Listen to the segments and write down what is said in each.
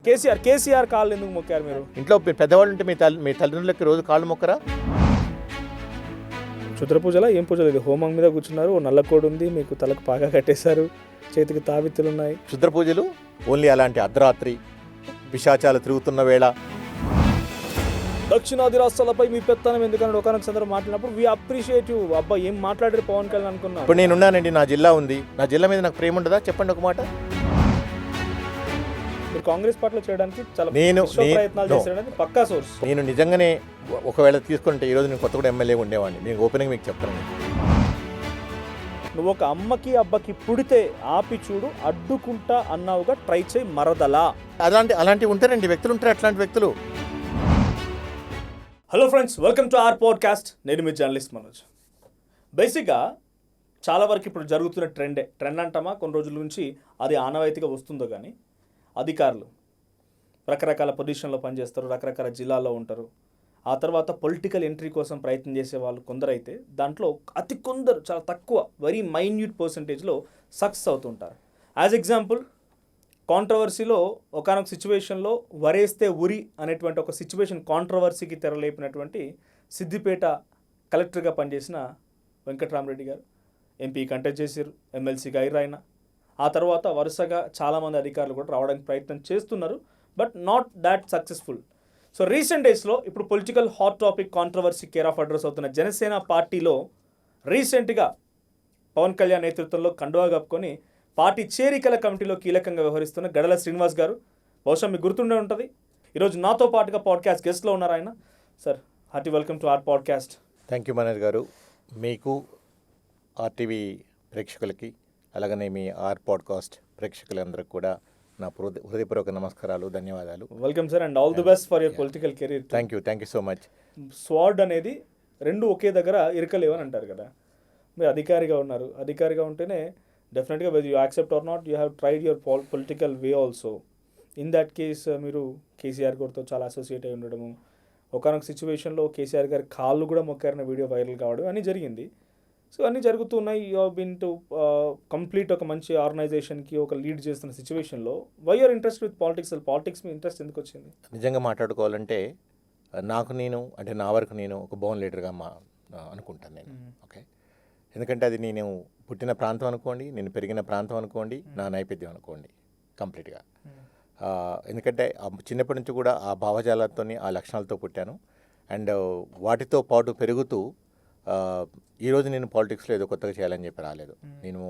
కేసీఆర్ కాళ్ళు ఎందుకు మొక్కారు మీరు? ఇంట్లో పెద్దవాళ్ళు ఉంటే మీ తల్లిదండ్రులకి రోజు కాళ్ళు మొక్కరా? క్షుద్ర పూజలా ఏం పూజలు? ఇది హోమం మీద కూర్చున్నారు, నల్ల కోడి ఉంది, మీకు తలకు పాగా కట్టేశారు, చేతికి తావిత్తులు ఉన్నాయి. క్షుద్ర పూజలు ఓన్లీ అలాంటి అర్ధరాత్రి పిశాచాలు తిరుగుతున్న వేళ. దక్షిణాది రాష్ట్రాలపై మీ పెత్తనం ఎందుకని ఒకనొక సందర్భం మాట్లాడినప్పుడు వి అప్రిషియేట్ యూ. అబ్బా ఏం మాట్లాడారు పవన్ కళ్యాణ్ అనుకున్నా. ఇప్పుడు నేనున్నానండి, నా జిల్లా ఉంది, నా జిల్లా మీద నాకు ప్రేమ ఉండదా? చెప్పండి ఒక మాట. మీరు కాంగ్రెస్ పార్టీలో చేయడానికి చాలా ప్రయత్నాలు చేశారని పక్కా సోర్స్. నేను నిజంగానే ఒకవేళ తీసుకుంటే ఈరోజు నేను కొత్త కూడా ఎమ్మెల్యే ఉండేవాడిని. నేను ఓపెనింగ్ మీకు చెప్తాను. నువ్వు ఒక అమ్మకి అబ్బకి పుడితే ఆపి చూడు, అడ్డుకుంటా అన్నావుగా, ట్రై చేయి మరదలా. అలాంటివి ఉంటారండి, వ్యక్తులు ఉంటారు అట్లాంటి వ్యక్తులు. Hello friends, welcome to our podcast. నేను మీ జర్నలిస్ట్ మనోజ్. బేసిక్గా చాలా వరకు ఇప్పుడు జరుగుతున్న ట్రెండ్ అంటామా, కొన్ని రోజుల నుంచి అది ఆనవాయితీగా వస్తుందో కానీ, అధికారులు రకరకాల పొజిషన్లో పనిచేస్తారు, రకరకాల జిల్లాల్లో ఉంటారు. ఆ తర్వాత పొలిటికల్ ఎంట్రీ కోసం ప్రయత్నం చేసే వాళ్ళు కొందరైతే దాంట్లో అతి కొందరు, చాలా తక్కువ, వెరీ మైన్యూట్ పర్సంటేజ్లో సక్సెస్ అవుతుంటారు. యాజ్ ఎగ్జాంపుల్, కాంట్రవర్సీలో ఒకనొక సిచ్యువేషన్లో వరేస్తే ఉరి అనేటువంటి ఒక సిచ్యువేషన్ కాంట్రవర్సీకి తెరలేపినటువంటి సిద్దిపేట కలెక్టర్గా పనిచేసిన వెంకట్రామరెడ్డి గారు ఎంపీ కంటెస్ట్ చేశారు, ఎమ్మెల్సీగా ఆయన. ఆ తర్వాత వరుసగా చాలామంది అధికారులు కూడా రావడానికి ప్రయత్నం చేస్తున్నారు, but not that successful. So recent డేస్లో ఇప్పుడు political hot topic controversy care of address అవుతున్న జనసేన పార్టీలో రీసెంట్గా పవన్ కళ్యాణ్ నేతృత్వంలో కండువా కప్పుకొని పార్టీ చేరికల కమిటీలో కీలకంగా వ్యవహరిస్తున్న గడల శ్రీనివాస్ గారు, బహుశా మీకు గుర్తుండే ఉంటుంది, ఈరోజు నాతో పాటుగా పాడ్కాస్ట్ గెస్ట్లో ఉన్నారు ఆయన. Sir, hearty welcome to our podcast. Thank you Manoj గారు. మీకు, ఆర్టీవీ ప్రేక్షకులకి, అలాగనే మీ ఆర్ పాడ్కాస్ట్ ప్రేక్షకులందరికీ కూడా నా హృదయపూర్వక నమస్కారాలు, ధన్యవాదాలు. Welcome sir, and all the best for your political career. Thank you so much. Sword అనేది రెండు ఒకే దగ్గర ఇరకలేవని అంటారు కదా. మీరు అధికారిగా ఉన్నారు, అధికారిగా ఉంటేనే డెఫినెట్గా whether you accept or not, you have tried your political way also. In that case మీరు కేసీఆర్ గారితో చాలా అసోసియేట్ అయి ఉండడము, ఒకనొక సిచ్యువేషన్లో కేసీఆర్ గారి కాళ్ళు కూడా మొక్కారన్న వీడియో వైరల్ కావడం అన్నీ జరిగింది. సో అన్నీ జరుగుతున్నాయి. You have been to complete ఒక మంచి ఆర్గనైజేషన్కి ఒక లీడ్ చేస్తున్న సిచ్యువేషన్లో why your interest with politics మీ ఇంట్రెస్ట్ ఎందుకు వచ్చింది? నిజంగా మాట్లాడుకోవాలంటే నా వరకు నేను ఒక బోర్న్ లీడర్గా అనుకుంటాను నేను. ఓకే, ఎందుకంటే అది నేను పుట్టిన ప్రాంతం అనుకోండి, నేను పెరిగిన ప్రాంతం అనుకోండి, నా నైవేద్యం అనుకోండి కంప్లీట్గా. ఎందుకంటే చిన్నప్పటి నుంచి కూడా ఆ భావజాలతో, ఆ లక్షణాలతో పుట్టాను. అండ్ వాటితో పాటు పెరుగుతూ ఈరోజు నేను పాలిటిక్స్లో ఏదో కొత్తగా చేయాలని చెప్పి రాలేదు. నేను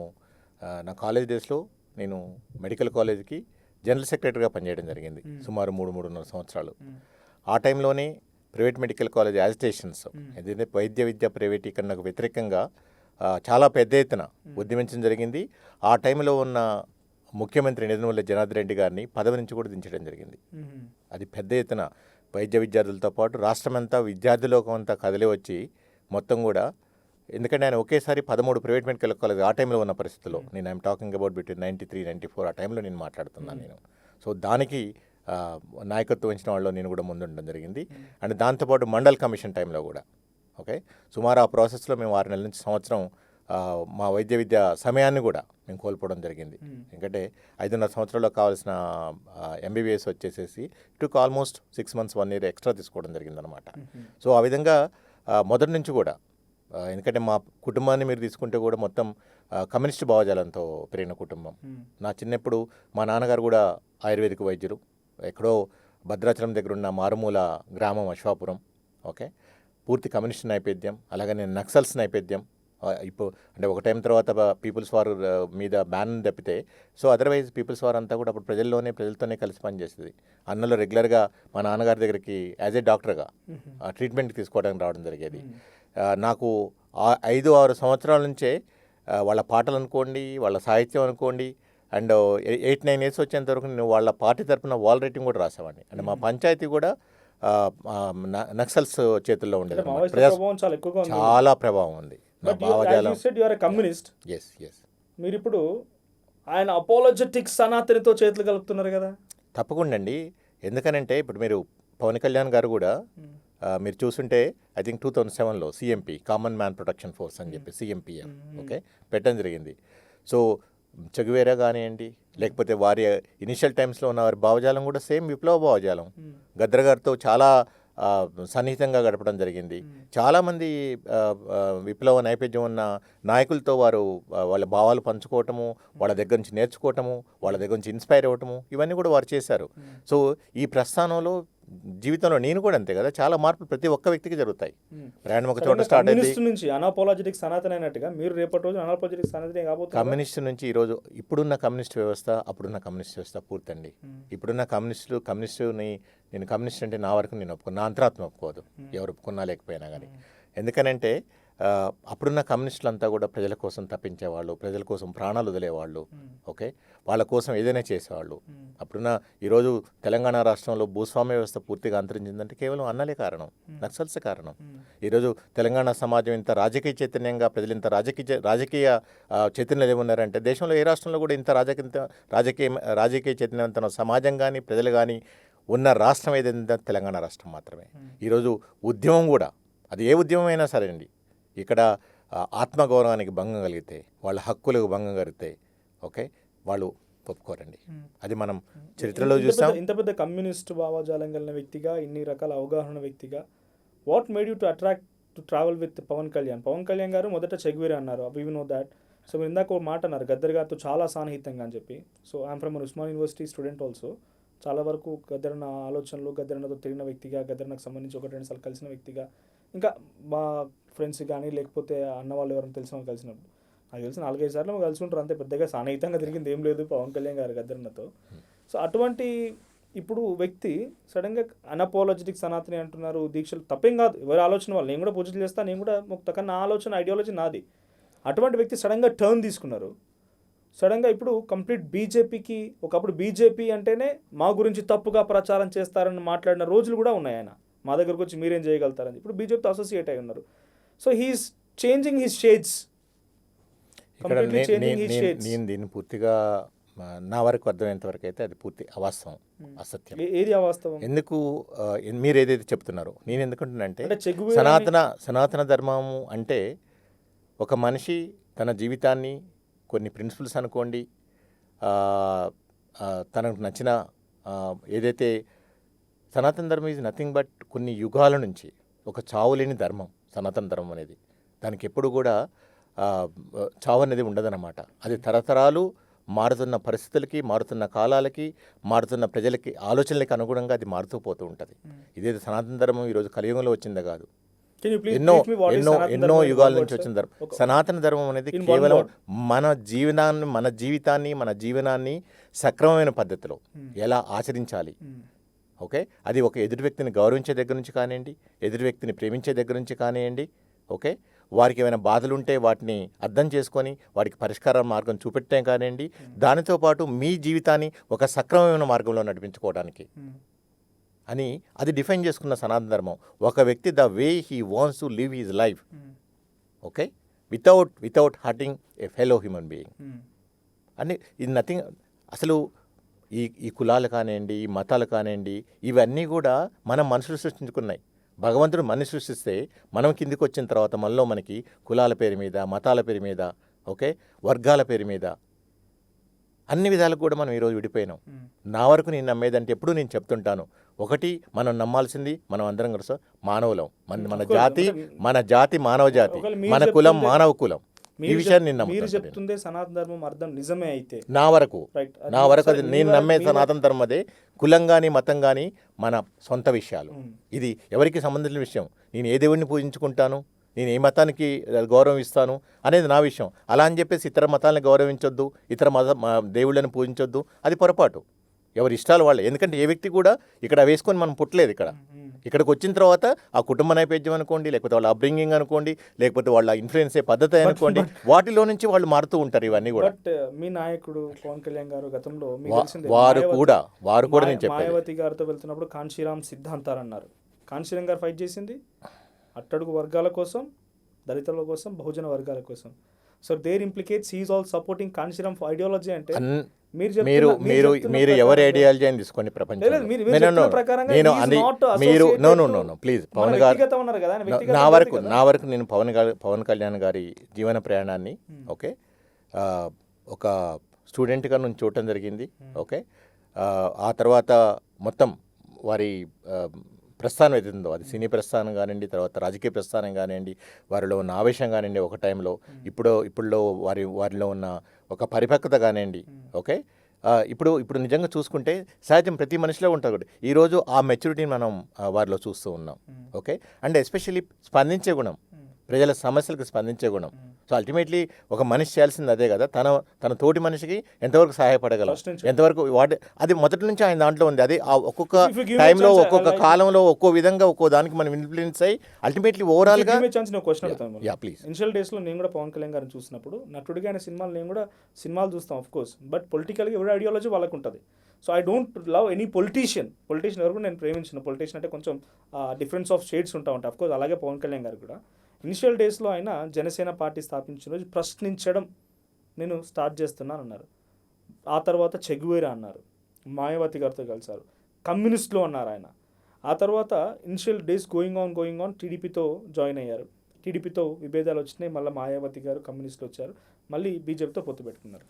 నా కాలేజ్ డేస్లో నేను మెడికల్ కాలేజ్కి జనరల్ సెక్రటరీగా పనిచేయడం జరిగింది సుమారు 3.5 సంవత్సరాలు. ఆ టైంలోనే ప్రైవేట్ మెడికల్ కాలేజ్ యాజిటేషన్స్, ఏదైతే వైద్య విద్య ప్రైవేటీకరణకు వ్యతిరేకంగా చాలా పెద్ద ఎత్తున ఉద్యమించడం జరిగింది. ఆ టైంలో ఉన్న ముఖ్యమంత్రి నిర్మల జనార్దన్ రెడ్డి గారిని పదవి నుంచి కూడా దించడం జరిగింది. అది పెద్ద ఎత్తున వైద్య విద్యార్థులతో పాటు రాష్ట్రమంతా, విద్యార్థిలోకం అంతా కదిలి వచ్చి మొత్తం కూడా, ఎందుకంటే ఆయన ఒకేసారి 13 ప్రైవేట్ మెడికల్ కాలేజ్ ఆ టైంలో ఉన్న పరిస్థితుల్లో, నేను ఐఎమ్ టాకింగ్ అబౌట్ బిట్వీన్ 93-94 ఆ టైంలో నేను మాట్లాడుతున్నాను నేను. సో దానికి నాయకత్వం వహించిన వాళ్ళు నేను కూడా ముందుండడం జరిగింది. అండ్ దాంతోపాటు మండల్ కమిషన్ టైంలో కూడా ఓకే, సుమారు ఆ ప్రాసెస్లో మేము 6 నెలల నుంచి సంవత్సరం మా వైద్య విద్య సమయాన్ని కూడా మేము కోల్పోవడం జరిగింది. ఎందుకంటే 5.5 సంవత్సరాల్లో కావాల్సిన ఎంబీబీఎస్ వచ్చేసేసి టుక్ ఆల్మోస్ట్ 6 months 1 year ఎక్స్ట్రా తీసుకోవడం జరిగిందనమాట. సో ఆ విధంగా మొదటి నుంచి కూడా, ఎందుకంటే మా కుటుంబాన్ని మీరు తీసుకుంటే కూడా మొత్తం కమ్యూనిస్ట్ భావజాలంతో పెరిగిన కుటుంబం. నా చిన్నప్పుడు మా నాన్నగారు కూడా ఆయుర్వేదిక వైద్యులు, ఎక్కడో భద్రాచలం దగ్గర ఉన్న మారుమూల గ్రామం అశ్వాపురం. ఓకే, పూర్తి కమ్యూనిస్ట్ నేపథ్యం, అలాగనే నక్సల్స్ నేపథ్యం. ఇప్పుడు అంటే ఒక టైం తర్వాత పీపుల్స్ వార్ మీద బ్యాన్ తప్పితే, సో అదర్వైజ్ పీపుల్స్ వార్ అంతా కూడా అప్పుడు ప్రజలతోనే కలిసి పనిచేస్తుంది. అన్నలో రెగ్యులర్గా మా నాన్నగారి దగ్గరికి యాజ్ ఏ డాక్టర్గా ట్రీట్మెంట్ తీసుకోవడానికి రావడం జరిగేది. నాకు 5-6 సంవత్సరాల నుంచే వాళ్ళ పాటలు అనుకోండి, వాళ్ళ సాహిత్యం అనుకోండి, అండ్ 8-9 years వచ్చేంత వరకు నేను వాళ్ళ పార్టీ తరఫున వాల్ రైటింగ్ కూడా రాసేవాడిని. అంటే మా పంచాయతీ కూడా నక్సల్స్ చేతుల్లో ఉండేది. చాలా ప్రభావం ఉంది. మీరు ఇప్పుడు ఆయన అపోలోజెటిక్ సనాతనితో చేతులు కలుపుతున్నారు కదా. తప్పకుండా అండి. ఎందుకనంటే ఇప్పుడు మీరు పవన్ కళ్యాణ్ గారు కూడా మీరు చూస్తుంటే ఐ థింక్ 2007లో CMP, common man protection force అని చెప్పి సిఎంపిఎఫ్ ఓకే పెట్టడం జరిగింది. సో చెగువేరా కానివ్వండి, లేకపోతే వారి ఇనిషియల్ టైమ్స్లో ఉన్న వారి భావజాలం కూడా సేమ్ విప్లవ భావజాలం. గద్దర్ గారితో చాలా సన్నిహితంగా గడపడం జరిగింది. చాలామంది విప్లవ నైపథ్యం ఉన్న నాయకులతో వారు వాళ్ళ భావాలు పంచుకోవటము, వాళ్ళ దగ్గర నుంచి నేర్చుకోవటము, వాళ్ళ దగ్గర నుంచి ఇన్స్పైర్ అవ్వటము, ఇవన్నీ కూడా వారు చేశారు. సో ఈ ప్రస్థానంలో జీవితంలో నేను కూడా అంతే కదా, చాలా మార్పులు ప్రతి ఒక్క వ్యక్తికి జరుగుతాయి. ప్రయాణం ఒక చోట స్టార్ట్ అయింది. కమ్యూనిస్ట్ నుంచి అనాపోలాజెటిక్ సనాతన అయినట్టుగా మీరు రేపటి రోజు అనాపోలాజెటిక్ సనాతన కాబోతుంది. కమ్యూనిస్ట్ నుంచి ఈరోజు ఇప్పుడున్న కమ్యూనిస్ట్ వ్యవస్థ, అప్పుడున్న కమ్యూనిస్ట్ వ్యవస్థ పూర్తండి. ఇప్పుడున్న కమ్యూనిస్టుని నేను కమ్యూనిస్ట్ అంటే నా వరకు నేను ఒప్పుకున్నా, నా అంతరాత్మ ఒప్పుకోదు, ఎవరు ఒప్పుకున్నా లేకపోయినా కానీ. ఎందుకనంటే అప్పుడున్న కమ్యూనిస్టులంతా కూడా ప్రజల కోసం తప్పించేవాళ్ళు, ప్రజల కోసం ప్రాణాలు వదిలేవాళ్ళు. ఓకే, వాళ్ళ కోసం ఏదైనా చేసేవాళ్ళు. అప్పుడున్న ఈరోజు తెలంగాణ రాష్ట్రంలో భూస్వామ్య వ్యవస్థ పూర్తిగా అంతరించిందంటే కేవలం అన్నలే కారణం, నక్సల్సే కారణం. ఈరోజు తెలంగాణ సమాజం ఇంత రాజకీయ చైతన్యంగా, ప్రజలు ఇంత రాజకీయ చైతన్యం ఏమున్నారంటే దేశంలో ఏ రాష్ట్రంలో కూడా ఇంత రాజకీయ చైతన్యవంతమైన సమాజం కానీ ప్రజలు కానీ ఉన్న రాష్ట్రం ఏదైందో తెలంగాణ రాష్ట్రం మాత్రమే. ఈరోజు ఉద్యమం కూడా, అది ఏ ఉద్యమం అయినా సరే అండి, ఇక్కడ ఆత్మగౌరవానికి భంగం కలిగితే, వాళ్ళ హక్కులకు భంగం కలిగితే ఓకే వాళ్ళు ఒప్పుకోరండి. అది మనం చరిత్రలో చూసాం. ఇంత పెద్ద కమ్యూనిస్ట్ భావజాలం కలిగిన వ్యక్తిగా, ఇన్ని రకాల అవగాహన వ్యక్తిగా, what made you to attract to travel with Pawan Kalyan? Pawan Kalyan గారు మొదట చెగువేరా అన్నారు, వి నో దాట్. సో మీరు ఇందాక ఒక మాట అన్నారు, గద్దర్ గారితో చాలా సాన్నిహితంగా అని చెప్పి. So I'm from Osmania university student also. చాలా వరకు గద్దరన్న ఆలోచనలు, గద్దరన్నతో తిరిగిన వ్యక్తిగా, గద్దరన్నకు సంబంధించి 1-2 సార్లు కలిసిన వ్యక్తిగా, ఇంకా మా ఫ్రెండ్స్ కానీ లేకపోతే అన్న వాళ్ళు ఎవరైనా తెలిసిన వాళ్ళు కలిసినప్పుడు, నాకు తెలిసి 4-5 సార్లు కలిసి ఉంటారు అంతే, పెద్దగా సాన్నిహితంగా తిరిగింది ఏం లేదు పవన్ కళ్యాణ్ గారు గద్దరన్నతో. సో అటువంటి ఇప్పుడు వ్యక్తి సడన్గా అనాపోలాజెటిక్ సనాతని అంటున్నారు, దీక్షలు తప్పేం కాదు, ఎవరి ఆలోచన వాళ్ళు, నేను కూడా పూజలు చేస్తాను, నేను కూడా మొక్తా, కానీ నా ఆలోచన ఐడియాలజీ నాది. అటువంటి వ్యక్తి సడన్గా టర్న్ తీసుకున్నారు. సడన్గా ఇప్పుడు కంప్లీట్ బీజేపీకి, ఒకప్పుడు బీజేపీ అంటేనే మా గురించి తప్పుగా ప్రచారం చేస్తారని మాట్లాడిన రోజులు కూడా ఉన్నాయి. ఆయన మా దగ్గరకు వచ్చి మీరేం చేయగలుగుతారని ఇప్పుడు బీజేపీతో అసోసియేట్ అయి ఉన్నారు. So he's changing his shades. నేను దీన్ని పూర్తిగా నా వరకు అర్థమైనంత వరకు అయితే అది పూర్తి అవాస్తవం, అసత్యం. ఏది అవాస్తవం? ఎందుకు మీరు ఏదైతే చెప్తున్నారో నేను ఎందుకంటున్నానంటే, సనాతన ధర్మము అంటే ఒక మనిషి తన జీవితాన్ని కొన్ని ప్రిన్సిపల్స్ అనుకోండి, తనకు నచ్చిన ఏదైతే సనాతన ధర్మం ఈజ్ నథింగ్ బట్ కొన్ని యుగాల నుంచి ఒక చావులేని ధర్మం సనాతన ధర్మం అనేది. దానికి ఎప్పుడు కూడా చావు అనేది ఉండదన్నమాట. అది తరతరాలు మారుతున్న పరిస్థితులకి, మారుతున్న కాలాలకి, మారుతున్న ప్రజలకి ఆలోచనలకి అనుగుణంగా అది మారుతూ పోతూ ఉంటుంది. ఇదేదో సనాతన ధర్మం ఈరోజు కలియుగంలో వచ్చిందే కాదు, ఎన్నో యుగాల నుంచి వచ్చిన ధర్మం. సనాతన ధర్మం అనేది కేవలం మన జీవనాన్ని సక్రమమైన పద్ధతిలో ఎలా ఆచరించాలి, ఓకే, అది ఒక ఎదుటి వ్యక్తిని గౌరవించే దగ్గర నుంచి కానివ్వండి, ఎదుటి వ్యక్తిని ప్రేమించే దగ్గర నుంచి కానివ్వండి, ఓకే, వారికి ఏమైనా బాధలు ఉంటే వాటిని అర్థం చేసుకొని వారికి పరిష్కార మార్గం చూపెట్టడం కానివ్వండి, దానితో పాటు మీ జీవితాన్ని ఒక సక్రమమైన మార్గంలో నడిపించుకోవడానికి అని అది డిఫైన్ చేసుకున్న సనాతన ధర్మం. ఒక వ్యక్తి the way he wants to live his life, okay, without hurting A fellow human being అని. ఇది నథింగ్. అసలు ఈ కులాలు కానివ్వండి, ఈ మతాలు కానివ్వండి, ఇవన్నీ కూడా మనం మనుషులు సృష్టించుకున్నాయి. భగవంతుడు మనిషి సృష్టిస్తే మనం కిందికి వచ్చిన తర్వాత మనలో మనకి కులాల పేరు మీద, మతాల పేరు మీద, ఓకే, వర్గాల పేరు మీద అన్ని విధాలకు కూడా మనం ఈరోజు విడిపోయినాం. నా వరకు నేను నమ్మేదంటే ఎప్పుడు నేను చెప్తుంటాను, ఒకటి మనం నమ్మాల్సింది మనం అందరం కలిసి మానవులం. మన జాతి మానవ జాతి, మన కులం మానవ కులం. ఈ విషయాన్ని నేను చెప్తుందే సనాతన ధర్మం అర్థం నిజమే అయితే నా వరకు అది నేను నమ్మే సనాతన ధర్మం అదే. కులం కానీ మతం కానీ మన సొంత విషయాలు, ఇది ఎవరికి సంబంధించిన విషయం. నేను ఏ దేవుడిని పూజించుకుంటాను, నేను ఏ మతానికి గౌరవం ఇస్తాను అనేది నా విషయం. అలా అని చెప్పేసి ఇతర మతాలను గౌరవించొద్దు, ఇతర దేవుళ్ళని పూజించొద్దు, అది పొరపాటు. ఎవరి ఇష్టాలు వాళ్ళే. ఎందుకంటే ఏ వ్యక్తి కూడా ఇక్కడ వేసుకొని మనం పుట్టలేదు. ఇక్కడికి వచ్చిన తర్వాత ఆ కుటుంబ నైపేద్యం అనుకోండి, లేకపోతే వాళ్ళ అప్బ్రింగింగ్ అనుకోండి, లేకపోతే వాళ్ళ ఇన్ఫ్లుయెన్స్ పద్ధతి అనుకోండి, వాటిలో నుంచి వాళ్ళు మారుతూ ఉంటారు. ఇవన్నీ కూడా మీ నాయకుడు పవన్ కళ్యాణ్ గారు గతంలో వారు కూడా నేను చెప్పాను, మాయావతి గారితో వెళ్తున్నప్పుడు కాన్షీరామ్ సిద్ధాంతాలు అన్నారు. కాన్షీరామ్ గారు ఫైట్ చేసింది అట్టడుగు వర్గాల కోసం, దళితుల కోసం, బహుజన వర్గాల కోసం. So there implicates he is all supporting Kanshiram ideology. అంటే మీరు ఎవరి ఐడియాలజీ అని తీసుకోండి ప్రపంచంలో. ప్లీజ్ పవన్ గారు, నా వరకు నేను పవన్ కళ్యాణ్ గారి జీవన ప్రయాణాన్ని, ఓకే, ఒక స్టూడెంట్గా నేను చూడటం జరిగింది. ఓకే, ఆ తర్వాత మొత్తం వారి ప్రస్థానం ఏదైందో అది సినీ ప్రస్థానం కానివ్వండి, తర్వాత రాజకీయ ప్రస్థానం కానివ్వండి, వారిలో ఉన్న ఆవేశం కానివ్వండి ఒక టైంలో, ఇప్పుడులో వారిలో ఉన్న ఒక పరిపక్వత కానివ్వండి. ఓకే, ఇప్పుడు నిజంగా చూసుకుంటే సహజం ప్రతి మనిషిలో ఉంటుంది. ఈరోజు ఆ మెచ్యూరిటీని మనం వారిలో చూస్తూ ఉన్నాం. ఓకే, అండ్ ఎస్పెషల్లీ స్పందించే గుణం, ప్రజల సమస్యలకు స్పందించే గుణం. సో అల్టిమేట్లీ ఒక మనిషి చేయాల్సింది అదే కదా, తన తోటి మనిషికి ఎంతవరకు సహాయపడగలం, ఎంతవరకు అది మొదటి నుంచి ఆయన దాంట్లో ఉంది. అది ఒక్కొక్క టైంలో ఒక్కొక్క కాలంలో ఒక్కో విధంగా ఒక్కో దానికి మనం ఇన్ఫ్లుయెన్స్ అయ్యి అల్టిమేట్లీ ఓవరాల్గా. Yeah please. ఇనిషియల్ డేస్లో నేను కూడా పవన్ కళ్యాణ్ గారిని చూసినప్పుడు నటుడిగా ఆయన సినిమాలు నేను కూడా సినిమాలు చూస్తాం ఆఫ్ కోర్స్, బట్ పొలిటికల్గా ఎవరి ఐడియాలజీ వాళ్ళకు ఉంటుంది. So I don't love any politician వరకు నేను ప్రేమించిన పొలిటీషియన్ అంటే కొంచెం డిఫరెన్స్ ఆఫ్ షేడ్స్ ఉంటాయి అఫ్ కోర్స్. అలాగే పవన్ కళ్యాణ్ గారు కూడా ఇనిషియల్ డేస్లో ఆయన జనసేన పార్టీ స్థాపించిన రోజు ప్రశ్నించడం నేను స్టార్ట్ చేస్తున్నాను అన్నారు. ఆ తర్వాత చెగువేరా అన్నారు, మాయావతి గారితో కలిసారు, కమ్యూనిస్ట్లో అన్నారు ఆయన. ఆ తర్వాత ఇనిషియల్ డేస్ గోయింగ్ ఆన్ టీడీపీతో జాయిన్ అయ్యారు. టీడీపీతో విభేదాలు వచ్చినాయి, మళ్ళీ మాయావతి గారు కమ్యూనిస్ట్లో వచ్చారు, మళ్ళీ బీజేపీతో పొత్తు పెట్టుకున్నారు.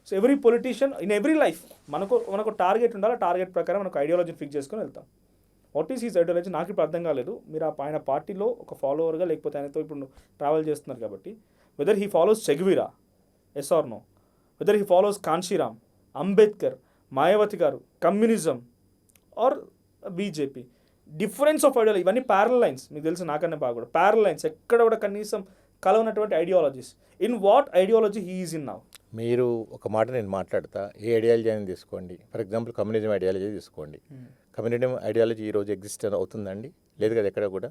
So every politician in every life మనకు టార్గెట్ ఉండాలి, టార్గెట్ ప్రకారం మనకు ఐడియాలజీని ఫిక్స్ చేసుకొని వెళ్తాం. వాట్ ఈస్ హీస్ ఐడియాలజీ నాకు ఇప్పుడు అర్థం కాలేదు. మీరు ఆయన పార్టీలో ఒక ఫాలోవర్గా లేకపోతే ఆయనతో ఇప్పుడు ట్రావెల్ చేస్తున్నారు కాబట్టి whether he follows Che Guevara, yes or no, whether he follows Kanshiram, Ambedkar, Mayawati garu, communism or BJP, difference of ideology, ఇవన్నీ ప్యారల్ లైన్స్. మీకు తెలుసు నాకన్నా బాగా కూడా ప్యారల్ లైన్స్, ఎక్కడ కూడా కనీసం కలవనటువంటి ideologies. In what ideology he is in now? మీరు ఒక మాట నేను మాట్లాడతా, ఏ ఐడియాలజీ అని తీసుకోండి. ఫర్ ఎగ్జాంపుల్ కమ్యూనిజం ఐడియాలజీ తీసుకోండి. కమ్యూనిజం ఐడియాలజీ ఈరోజు ఎగ్జిస్ట్ అవుతుందండి? లేదు కదా, ఎక్కడ కూడా.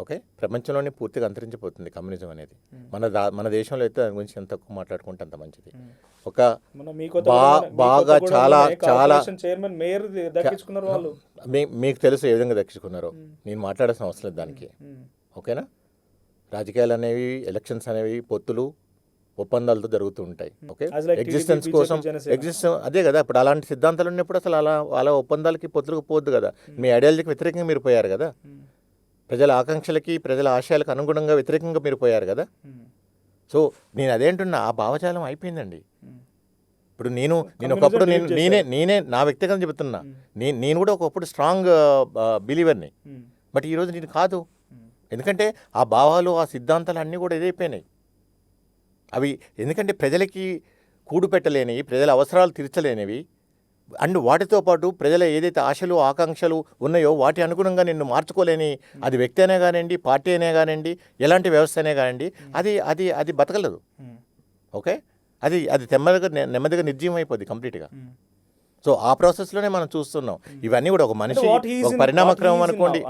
ఓకే, ప్రపంచంలోనే పూర్తిగా అంతరించిపోతుంది కమ్యూనిజం అనేది. మన దేశంలో అయితే దాని గురించి ఎంత తక్కువ మాట్లాడుకుంటే అంత మంచిది. ఒక బాగా చాలా చాలా మీకు తెలుసు ఏ విధంగా దక్కించుకున్నారో, నేను మాట్లాడాల్సిన అవసరం లేదు దానికి. ఓకేనా, రాజకీయాలు అనేవి, ఎలక్షన్స్ అనేవి పొత్తులు ఒప్పందాలతో జరుగుతూ ఉంటాయి. ఓకే, ఎగ్జిస్టెన్స్ కోసం అదే కదా. ఇప్పుడు అలాంటి సిద్ధాంతాలు ఉన్నప్పుడు అసలు అలా ఒప్పందాలకి పొత్తులకు పోద్దు కదా. మీ ఐడియాలజీకి వ్యతిరేకంగా మీరు పోయారు కదా, ప్రజల ఆకాంక్షలకి ప్రజల ఆశయాలకు అనుగుణంగా వ్యతిరేకంగా మీరు పోయారు కదా. సో నేను అదేంటున్నా, ఆ భావజాలం అయిపోయిందండి. ఇప్పుడు నేను ఒకప్పుడు నేనే నా వ్యక్తిగతంగా చెబుతున్నా, నేను కూడా ఒకప్పుడు స్ట్రాంగ్ బిలీవర్ని, బట్ ఈరోజు నేను కాదు. ఎందుకంటే ఆ భావాలు, ఆ సిద్ధాంతాలు అన్నీ కూడా ఇదైపోయినాయి. అవి ఎందుకంటే ప్రజలకి కూడు పెట్టలేనివి, ప్రజల అవసరాలు తీర్చలేనివి, అండ్ వాటితో పాటు ప్రజల ఏదైతే ఆశలు ఆకాంక్షలు ఉన్నాయో వాటి అనుగుణంగా నిన్ను మార్చుకోలేని, అది వ్యక్తి అయినా కానివ్వండి, పార్టీ అయినా కానివ్వండి, ఎలాంటి వ్యవస్థ అయినా కానివ్వండి, అది బతకలేదు. ఓకే, అది నెమ్మదిగా నిర్జీవం అయిపోద్ది కంప్లీట్గా. సో ఆ ప్రాసెస్లోనే మనం చూస్తున్నాం. ఇవన్నీ కూడా ఒక మనిషి ఒక పరిణామక్రమం అనుకోండి.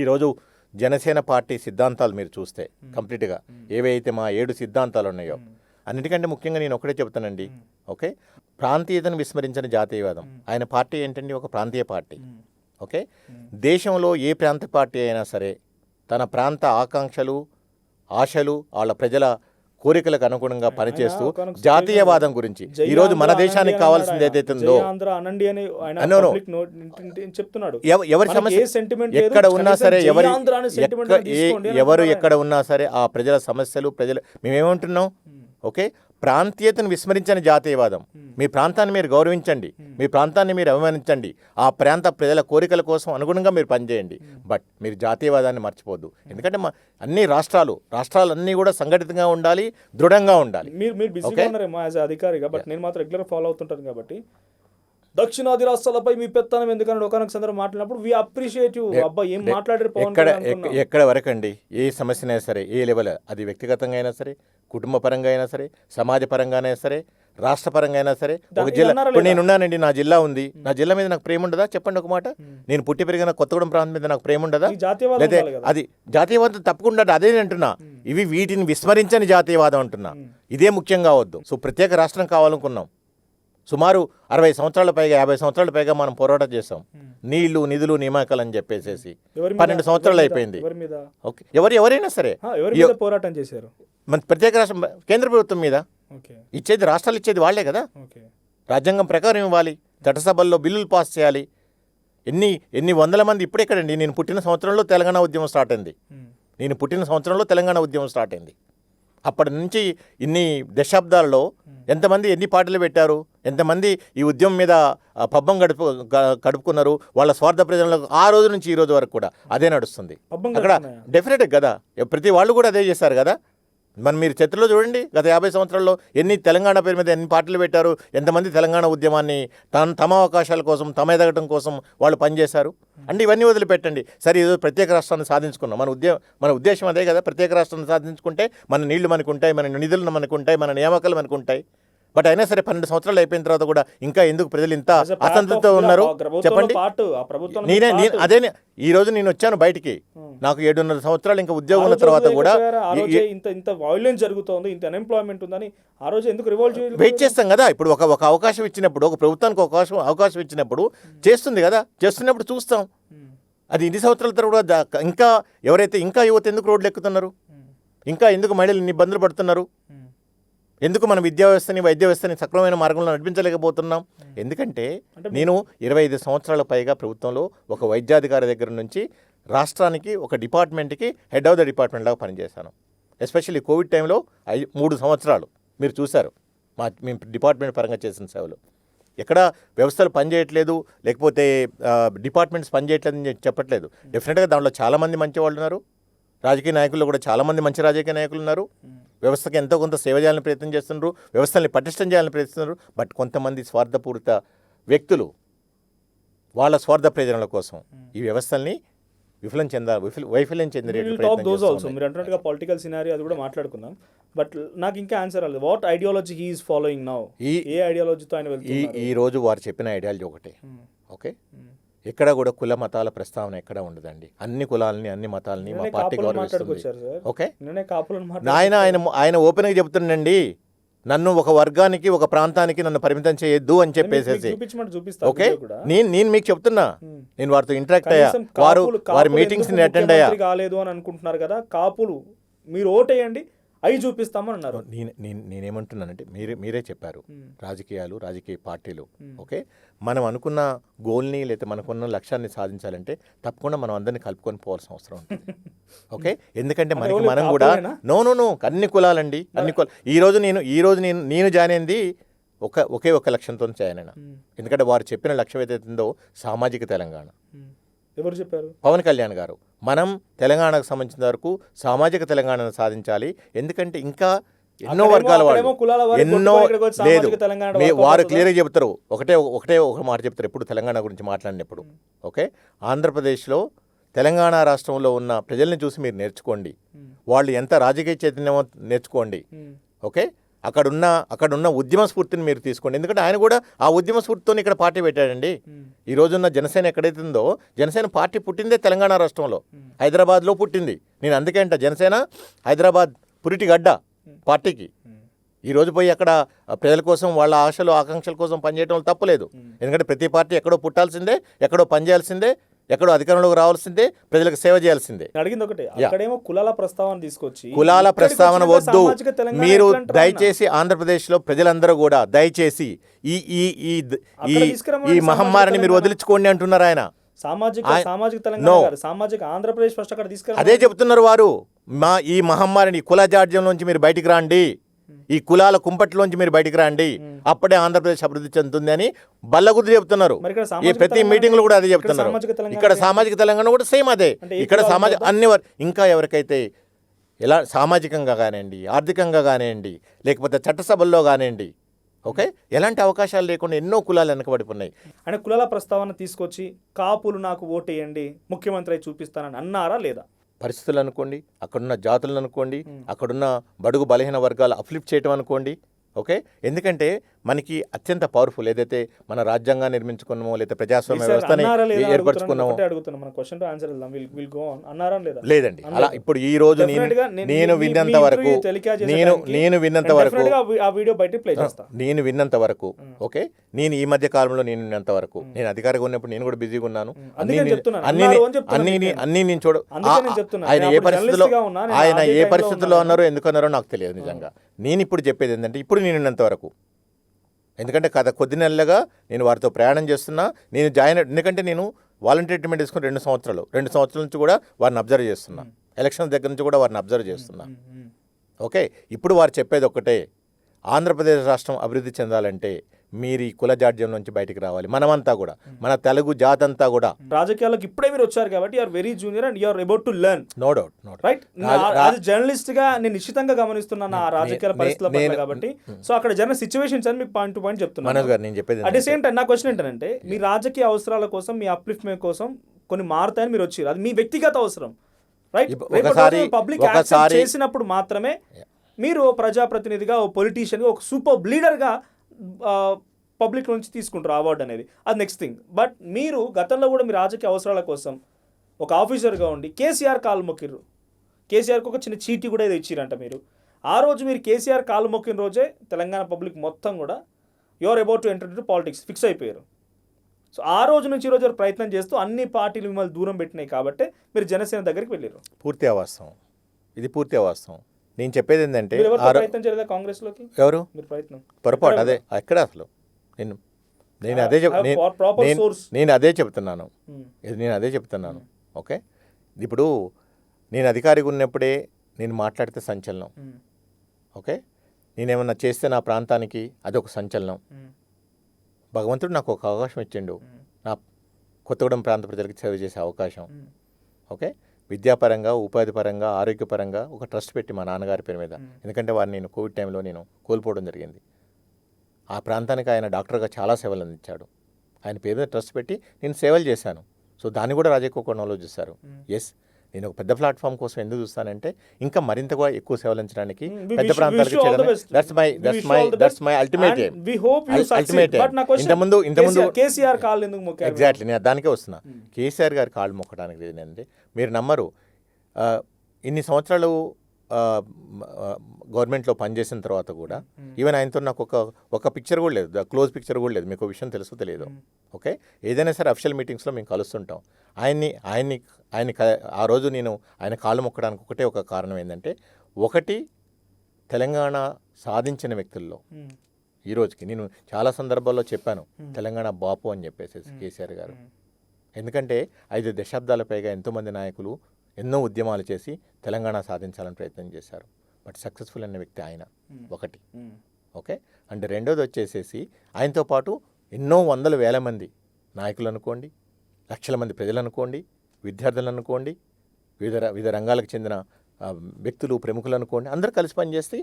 ఈరోజు జనసేన పార్టీ సిద్ధాంతాలు మీరు చూస్తే కంప్లీట్గా ఏవైతే మా 7 సిద్ధాంతాలు ఉన్నాయో, అన్నిటికంటే ముఖ్యంగా నేను ఒకటే చెప్తానండి. ఓకే, ప్రాంతీయతను విస్మరించిన జాతీయవాదం. ఆయన పార్టీ ఏంటండి? ఒక ప్రాంతీయ పార్టీ. ఓకే, దేశంలో ఏ ప్రాంత పార్టీ అయినా సరే తన ప్రాంత ఆకాంక్షలు, ఆశలు, వాళ్ళ ప్రజల కోరికలకు అనుగుణంగా పనిచేస్తూ జాతీయవాదం గురించి ఈరోజు మన దేశానికి కావాల్సింది ఏదైతే ఉందో, ఎవరి సమస్య ఎక్కడ ఉన్నా సరే, ఎవరు ఎక్కడ ఉన్నా సరే ఆ ప్రజల సమస్యలు, మేమేమంటున్నాం? ఓకే, ప్రాంతీయతను విస్మరించని జాతీయవాదం. మీ ప్రాంతాన్ని మీరు గౌరవించండి, మీ ప్రాంతాన్ని మీరు అభిమానించండి, ఆ ప్రాంత ప్రజల కోరికల కోసం అనుగుణంగా మీరు పనిచేయండి, బట్ మీరు జాతీయవాదాన్ని మర్చిపోద్దు. ఎందుకంటే అన్ని రాష్ట్రాలన్నీ కూడా సంఘటితంగా ఉండాలి, దృఢంగా ఉండాలి. మీరు బిజీగా ఉన్నారేమో యాజ్ అధికారిగా, బట్ నేను మాత్రం రెగ్యులర్ ఫాలో అవుతుంటాను కాబట్టి దక్షిణాది రాష్ట్రాలపై మీ పెత్తనం ఎందుకని ఒకనొక సందర్భం మాట్లాడినప్పుడు వి అప్రిషియేట్ యు. అబ్బా ఏం మాట్లాడారు పవన్ కళ్యాణ్. ఎక్కడ వరకండి, ఏ సమస్యనైనా సరే, ఏ లెవెల్, అది వ్యక్తిగతంగా అయినా సరే, కుటుంబ పరంగా అయినా సరే, సమాజ పరంగానే సరే, రాష్ట్ర పరంగా అయినా సరే, ఒక జిల్లా, ఇప్పుడు నేనున్నానండి, నా జిల్లా ఉంది, నా జిల్లా మీద నాకు ప్రేమ ఉండదా? చెప్పండి ఒక మాట. నేను పుట్టి పెరిగిన కొత్తగూడెం ప్రాంతం మీద నాకు ప్రేమ ఉండదా? లేదా అది జాతీయవాదం తప్పకుండా అదే అంటున్నా. వీటిని విస్మరించని జాతీయవాదం అంటున్నా. ఇదే ముఖ్యంగా వద్దు. సో ప్రత్యేక రాష్ట్రం కావాలనుకున్నాం, సుమారు 60 సంవత్సరాల పైగా 50 సంవత్సరాల పైగా మనం పోరాటం చేస్తాం. నీళ్లు, నిధులు, నియామకాలు అని చెప్పేసి 12 సంవత్సరాలు అయిపోయింది. ఓకే, ఎవరైనా సరే పోరాటం చేశారు. మన ప్రత్యేక రాష్ట్రం కేంద్ర ప్రభుత్వం మీద ఇచ్చేది, రాష్ట్రాలు ఇచ్చేది వాళ్లే కదా. రాజ్యాంగం ప్రకారం ఇవ్వాలి, చట్టసభల్లో బిల్లులు పాస్ చేయాలి. ఎన్ని వందల మంది ఇప్పుడెక్కడండి. నేను పుట్టిన సంవత్సరంలో తెలంగాణ ఉద్యమం స్టార్ట్ అయింది. అప్పటి నుంచి ఇన్ని దశాబ్దాలలో ఎంతమంది ఎన్ని పార్టీలు పెట్టారు, ఎంతమంది ఈ ఉద్యమం మీద పబ్బం గడుపుకున్నారు, వాళ్ళ స్వార్థ ప్రయోజనాలకు ఆ రోజు నుంచి ఈ రోజు వరకు కూడా అదే నడుస్తుంది అక్కడ. డెఫినెట్గా కదా, ప్రతి వాళ్ళు కూడా అదే చేశారు కదా. మరి మీరు చరిత్రలో చూడండి, గత 50 సంవత్సరాల్లో ఎన్ని తెలంగాణ పేరు మీద ఎన్ని పార్టీలు పెట్టారు, ఎంతమంది తెలంగాణ ఉద్యమాన్ని తమ అవకాశాల కోసం, తమ ఎదగటం కోసం వాళ్ళు పనిచేశారు. అంటే ఇవన్నీ వదిలిపెట్టండి. సరే, ఏదో ప్రత్యేక రాష్ట్రాన్ని సాధించుకున్నాం, మన ఉద్దేశం అదే కదా. ప్రత్యేక రాష్ట్రాన్ని సాధించుకుంటే మన నీళ్లు మనకు ఉంటాయి, మన నిధులు మనకు ఉంటాయి, మన నియామకాలు మనకు ఉంటాయి. బట్ అయినా సరే 12 సంవత్సరాలు అయిపోయిన తర్వాత కూడా ఇంకా ఎందుకు ప్రజలు ఇంత అసంతృప్తితో ఉన్నారు చెప్పండి. అదే ఈ రోజు నేను వచ్చాను బయటికి, నాకు 7.5 సంవత్సరాలు ఇంకా ఉద్యోగం ఉన్న తర్వాత కూడా వెయిట్ చేస్తాం కదా. ఇప్పుడు ఒక అవకాశం ఇచ్చినప్పుడు, ఒక ప్రభుత్వానికి అవకాశం ఇచ్చినప్పుడు చేస్తుంది కదా, చేస్తున్నప్పుడు చూస్తాం. అది ఇన్ని సంవత్సరాల తర్వాత కూడా ఇంకా ఎవరైతే ఇంకా యువత ఎందుకు రోడ్లు ఎక్కుతున్నారు, ఇంకా ఎందుకు మహిళలు ఇన్ని ఇబ్బందులు పడుతున్నారు, ఎందుకు మన విద్యా వ్యవస్థని వైద్య వ్యవస్థని సక్రమమైన మార్గంలో నడిపించలేకపోతున్నాం? ఎందుకంటే నేను 25 సంవత్సరాల పైగా ప్రభుత్వంలో ఒక వైద్యాధికారి దగ్గర నుంచి రాష్ట్రానికి ఒక డిపార్ట్మెంట్కి హెడ్ ఆఫ్ ద డిపార్ట్మెంట్ లాగా పనిచేశాను. ఎస్పెషల్లీ కోవిడ్ టైంలో 3 సంవత్సరాలు మీరు చూశారు మేము డిపార్ట్మెంట్ పరంగా చేసిన సేవలు. ఎక్కడ వ్యవస్థలు పనిచేయట్లేదు, లేకపోతే డిపార్ట్మెంట్స్ పనిచేయట్లేదు అని చెప్పట్లేదు. డెఫినెట్గా దాంట్లో చాలామంది మంచి వాళ్ళు ఉన్నారు, రాజకీయ నాయకుల్లో కూడా చాలామంది మంచి రాజకీయ నాయకులు ఉన్నారు, వ్యవస్థకి ఎంతో కొంత సేవ చేయాలని ప్రయత్నం చేస్తున్నారు, వ్యవస్థల్ని పటిష్టం చేయాలని ప్రయత్నిస్తున్నారు. బట్ కొంతమంది స్వార్థపూరిత వ్యక్తులు వాళ్ళ స్వార్థ ప్రయోజనాల కోసం ఈ వ్యవస్థల్ని వైఫల్యం చెందే పొలిటికల్ సినారీ అది కూడా మాట్లాడుకుందాం. బట్ నాకు ఇంకా ఆన్సర్ అవ్వలేదు. What ideology he is following now? ఏ ఐడియాలజీతో ఆయన వెళ్తున్నారు? ఈ రోజు వారు చెప్పిన ఐడియాలజీ ఒకటే. ఓకే, ఎక్కడ కూడా కుల మతాల ప్రస్తావన ఎక్కడ ఉండదండి. అన్ని కులాలని, అన్ని మతాలని మా పార్టీ గౌరవిస్తుంది. ఓకే, ఆయన ఓపెన్గా చెబుతుండండి, నన్ను ఒక వర్గానికి, ఒక ప్రాంతానికి నన్ను పరిమితం చేయొద్దు అని చెప్పేసేసి. ఓకే, నేను మీకు చెప్తున్నా, నేను వారితో ఇంటరాక్ట్ అయ్యా, వారి మీటింగ్స్ అటెండ్ అయ్యా. కాలేదు అని అనుకుంటున్నారు కదా కాపులు, మీరు ఓటేయండి అవి చూపిస్తామని అన్నారు. నేనేమంటున్నానంటే మీరే చెప్పారు, రాజకీయాలు, రాజకీయ పార్టీలు. ఓకే, మనం అనుకున్న గోల్ని లేదా మనకున్న లక్ష్యాన్ని సాధించాలంటే తప్పకుండా మనం అందరినీ కలుపుకొని పోవాల్సిన అవసరం ఉంటుంది. ఓకే, ఎందుకంటే మనం కూడా నో అన్ని కులాలండి, అన్ని కులాలు. ఈ రోజు నేను జాయిన్ అయింది ఒకే ఒక లక్ష్యంతో జాయిన్ అయినా. ఎందుకంటే వారు చెప్పిన లక్ష్యం ఏదైతుందో సామాజిక తెలంగాణ. ఎవరు చెప్పారు? పవన్ కళ్యాణ్ గారు. మనం తెలంగాణకు సంబంధించిన వరకు సామాజిక తెలంగాణను సాధించాలి. ఎందుకంటే ఇంకా ఎన్నో వర్గాల వాళ్ళు, ఎన్నో లేదు, వారు క్లియర్గా చెప్తారు. ఒక మాట చెప్తారు ఎప్పుడు తెలంగాణ గురించి మాట్లాడినప్పుడు. ఓకే, ఆంధ్రప్రదేశ్లో తెలంగాణ రాష్ట్రంలో ఉన్న ప్రజల్ని చూసి మీరు నేర్చుకోండి, వాళ్ళు ఎంత రాజకీయ చైతన్యమో నేర్చుకోండి. ఓకే, అక్కడున్న ఉద్యమ స్ఫూర్తిని మీరు తీసుకోండి. ఎందుకంటే ఆయన కూడా ఆ ఉద్యమ స్ఫూర్తితో ఇక్కడ పార్టీ పెట్టాడండి. ఈ రోజున్న జనసేన ఎక్కడైతే ఉందో, జనసేన పార్టీ పుట్టిందే తెలంగాణ రాష్ట్రంలో, హైదరాబాద్లో పుట్టింది. నేను అందుకే అంట, జనసేన హైదరాబాద్ పురిటిగడ్డ పార్టీకి. ఈ రోజు పోయి అక్కడ ప్రజల కోసం, వాళ్ళ ఆశలు, ఆకాంక్షల కోసం పనిచేయడం తప్పలేదు. ఎందుకంటే ప్రతి పార్టీ ఎక్కడో పుట్టాల్సిందే, ఎక్కడో పనిచేయాల్సిందే, ఎక్కడో అధికారంలోకి రావాల్సిందే, ప్రజలకు సేవ చేయాల్సిందే. అడిగింది ఒకటే, అక్కడేమో కులాల ప్రస్తావన తీసుకొచ్చి, కులాల ప్రస్తావన వద్దు. మీరు దయచేసి ఆంధ్రప్రదేశ్లో ప్రజలందరూ కూడా దయచేసి ఈ మహమ్మారిని మీరు వదిలించుకోండి అంటున్నారు ఆయన. సామాజిక తెలంగాణ, సామాజిక ఆంధ్రప్రదేశ్ ఫస్ట్ అక్కడ తీసుకురా, అదే చెప్తున్నారు వారు. ఈ మహమ్మారిని, కుల జాడ్యంలోంచి మీరు బయటికి రాండి, ఈ కులాల కుంపట్లోంచి మీరు బయటికి రండి, అప్పుడే ఆంధ్రప్రదేశ్ అభివృద్ధి చెందుతుంది అని బల్లగుద్ది చెప్తున్నారు. ఈ ప్రతి మీటింగ్ లో కూడా అదే చెప్తున్నారు. ఇక్కడ సామాజిక తెలంగాణ కూడా సేమ్ అదే. ఇక్కడ అన్ని ఇంకా ఎవరికైతే ఎలా సామాజికంగా కానివ్వండి, ఆర్థికంగా కానివ్వండి, లేకపోతే చట్టసభల్లో కానివ్వండి, ఓకే, ఎలాంటి అవకాశాలు లేకుండా ఎన్నో కులాలు వెనకబడిపోయినాయి. అంటే కులాల ప్రస్తావన తీసుకొచ్చి కాపులు నాకు ఓటేయండి, ముఖ్యమంత్రి అయి చూపిస్తానని అన్నారా లేదా? పరిస్థితులు అనుకోండి, అక్కడున్న జాతులను అనుకోండి, అక్కడున్న బడుగు బలహీన వర్గాలు అప్లిఫ్ట్ చేయటం అనుకోండి. ఓకే, ఎందుకంటే మనకి అత్యంత పవర్ఫుల్ ఏదైతే మన రాజ్యాంగాన్ని నిర్మించుకున్నామో, లేదా ప్రజాస్వామ్య వ్యవస్థని ఏర్పరచుకున్నామో. లేదండి, అలా ఇప్పుడు ఈ రోజు నేను విన్నంత వరకు ఓకే, నేను ఈ మధ్య కాలంలో నేను విన్నంత వరకు, నేను అధికారిగా ఉన్నప్పుడు నేను కూడా బిజీగా ఉన్నాను. అన్ని నేను చూడ, ఆయన ఏ పరిస్థితుల్లో అన్నారో ఎందుకు అన్నారో నాకు తెలియదు నిజంగా. నేను ఇప్పుడు చెప్పేది ఏంటంటే, ఇప్పుడు నేను విన్నంత వరకు, ఎందుకంటే కొద్ది నెలలుగా నేను వారితో ప్రయాణం చేస్తున్నా. నేను ఎందుకంటే నేను వాలంటీర్ ట్రీట్మెంట్ తీసుకుని 2 సంవత్సరాల నుంచి కూడా వారిని అబ్జర్వ్ చేస్తున్నా. ఎలక్షన్ దగ్గర నుంచి కూడా వారిని అబ్జర్వ్ చేస్తున్నా. ఓకే, ఇప్పుడు వారు చెప్పేది ఒక్కటే, ఆంధ్రప్రదేశ్ రాష్ట్రం అభివృద్ధి చెందాలంటే మీరు ఈ కుల జాడ్యం నుంచి బయటికి రావాలి, మనమంతా కూడా, మన తెలుగు జాతి అంతా కూడా. రాజకీయాలకు ఇప్పుడే మీరు వచ్చారు కాబట్టి you're very junior and you're about to learn. No doubt, no doubt. Right, journalist గా నేను నిశ్చితంగా గమనిస్తున్నాను ఆ రాజకీయాల పరిస్థితుల పట్ల కాబట్టి. సో అక్కడ జరిగిన సిచ్యువేషన్స్ అని మీకు పాయింట్ టు పాయింట్ చెప్తున్నాను. మనోజ్ గారు, నేను చెప్పేది అట్ ద సేమ్ టైం నా క్వశ్చన్ ఏంటంటే, మీ రాజకీయ అవసరాల కోసం, మీ అప్లిఫ్ట్మెంట్ కోసం కొన్ని మారుతాయని మీరు వచ్చారు, అది మీ వ్యక్తిగత అవసరం. రైట్, పబ్లిక్ యాక్సెప్ట్ చేసినప్పుడు మాత్రమే మీరు ప్రజాప్రతినిధిగా, ఓ పొలిటీషియన్గా, ఒక సూపర్ లీడర్గా పబ్లిక్ నుంచి తీసుకుంటారు అవార్డు అనేది, అది నెక్స్ట్ థింగ్. బట్ మీరు గతంలో కూడా మీ రాజకీయ అవసరాల కోసం ఒక ఆఫీసర్గా ఉండి కేసీఆర్ కాలు మొక్కిర్రు. కేసీఆర్కి ఒక చిన్న చీటీ కూడా ఇది ఇచ్చిరంట మీరు. ఆ రోజు మీరు కేసీఆర్ కాలు మొక్కిన రోజే తెలంగాణ పబ్లిక్ మొత్తం కూడా your about to enter to politics fix అయిపోయారు. సో ఆ రోజు నుంచి ఈ రోజు ప్రయత్నం చేస్తూ అన్ని పార్టీలు మిమ్మల్ని దూరం పెట్టినాయి కాబట్టి మీరు జనసేన దగ్గరికి వెళ్ళారు. పూర్తి అవాస్తవం, ఇది పూర్తి అవాస్తవం. నేను చెప్పేది ఏంటంటే, ప్రయత్నం చేయలేదా కాంగ్రెస్లోకి? ఎవరు మీరు ప్రయత్నం పొరపాటు, అదే ఎక్కడ అసలు నేను అదే చెప్తున్నాను. నేను అదే చెప్తున్నాను. ఓకే, ఇప్పుడు నేను అధికారిగా ఉన్నప్పుడే నేను మాట్లాడితే సంచలనం. ఓకే, నేనేమన్నా చేస్తే నా ప్రాంతానికి అదొక సంచలనం. భగవంతుడు నాకు ఒక అవకాశం ఇచ్చిండు, నా కొత్తగూడెం ప్రాంత ప్రజలకు సేవ చేసే అవకాశం. ఓకే, విద్యాపరంగా, ఉపాధి పరంగా, ఆరోగ్యపరంగా ఒక ట్రస్ట్ పెట్టి మా నాన్నగారి పేరు మీద, ఎందుకంటే వారిని నేను కోవిడ్ టైంలో నేను కోల్పోవడం జరిగింది. ఆ ప్రాంతానికి ఆయన డాక్టర్గా చాలా సేవలు అందించాడు. ఆయన పేరు మీద ట్రస్ట్ పెట్టి నేను సేవలు చేశాను. సో దాన్ని కూడా రాజకీయ కోణంలో చూస్తారు. ఎస్, నేను ఒక పెద్ద ప్లాట్ఫామ్ కోసం ఎందుకు చూస్తానంటే, ఇంకా మరింత కూడా ఎక్కువ సేవలు అందించడానికి పెద్ద ప్రాంతాలకు చేయడం. That's my ultimate aim. ఇంతకుముందు ఎగ్జాక్ట్లీ నేను దానికే వస్తున్నా. కేసీఆర్ గారి కాళ్ళు మొక్కడానికి ఏంటంటే, మీరు నమ్మరు, ఇన్ని సంవత్సరాలు గవర్నమెంట్లో పనిచేసిన తర్వాత కూడా ఈవెన్ ఆయనతో నాకు ఒక పిక్చర్ కూడా లేదు, క్లోజ్ పిక్చర్ కూడా లేదు. మీకు విషయం తెలుసో తెలియదు. ఓకే, ఏదైనా సరే అఫిషియల్ మీటింగ్స్లో మేము కలుస్తుంటాం. ఆయన్ని ఆ రోజు నేను ఆయన కాళ్ళు మొక్కడానికి ఒకటే ఒక కారణం ఏంటంటే, ఒకటి తెలంగాణ సాధించిన వ్యక్తుల్లో ఈ రోజుకి నేను చాలా సందర్భాల్లో చెప్పాను, తెలంగాణ బాపు అని చెప్పేసి కేసీఆర్ గారు. ఎందుకంటే 5 దశాబ్దాల పైగా ఎంతోమంది నాయకులు ఎన్నో ఉద్యమాలు చేసి తెలంగాణ సాధించాలని ప్రయత్నం చేశారు. బట్ సక్సెస్ఫుల్ అనే వ్యక్తి ఆయన ఒకటి. ఓకే, అండ్ రెండోది వచ్చేసేసి ఆయనతో పాటు ఎన్నో వందల వేల మంది నాయకులు అనుకోండి, లక్షల మంది ప్రజలు అనుకోండి, విద్యార్థులు అనుకోండి, వివిధ రంగాలకు చెందిన వ్యక్తులు, ప్రముఖులు అనుకోండి, అందరూ కలిసి పనిచేస్తే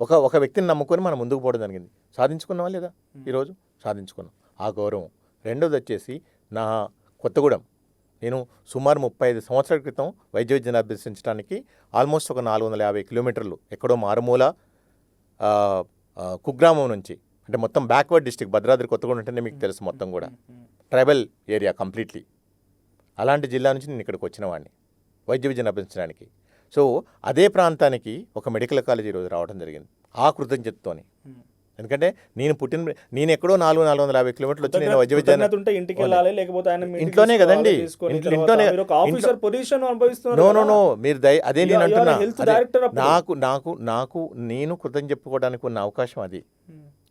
ఒక వ్యక్తిని నమ్ముకొని మనం ముందుకు పోవడం జరిగింది. సాధించుకున్నావా లేదా? ఈరోజు సాధించుకున్నాం ఆ గౌరవం. రెండోది వచ్చేసి నా కొత్తగూడెం, నేను సుమారు 35 సంవత్సరాల క్రితం వైద్య విద్యను అభ్యసించడానికి ఆల్మోస్ట్ ఒక 450 కిలోమీటర్లు ఎక్కడో మారుమూల కుగ్రామం నుంచి, అంటే మొత్తం బ్యాక్వర్డ్ డిస్ట్రిక్ట్, భద్రాద్రి కొత్తగూడెం అంటేనే మీకు తెలుసు, మొత్తం కూడా ట్రైబల్ ఏరియా కంప్లీట్లీ. అలాంటి జిల్లా నుంచి నేను ఇక్కడికి వచ్చిన వాడిని వైద్య విద్యను అభ్యసించడానికి. సో అదే ప్రాంతానికి ఒక మెడికల్ కాలేజ్ ఈరోజు రావడం జరిగింది ఆ కృతజ్ఞతతోని. ఎందుకంటే నేను ఎక్కడో 450 కిలోమీటర్లు వచ్చి నేను వైద్య విద్య ఇంట్లోనే కదండి, నో మీరు అదే నేను అంటున్నా. నాకు నేను కృతజ్ఞత చెప్పుకోవడానికి ఉన్న అవకాశం అది.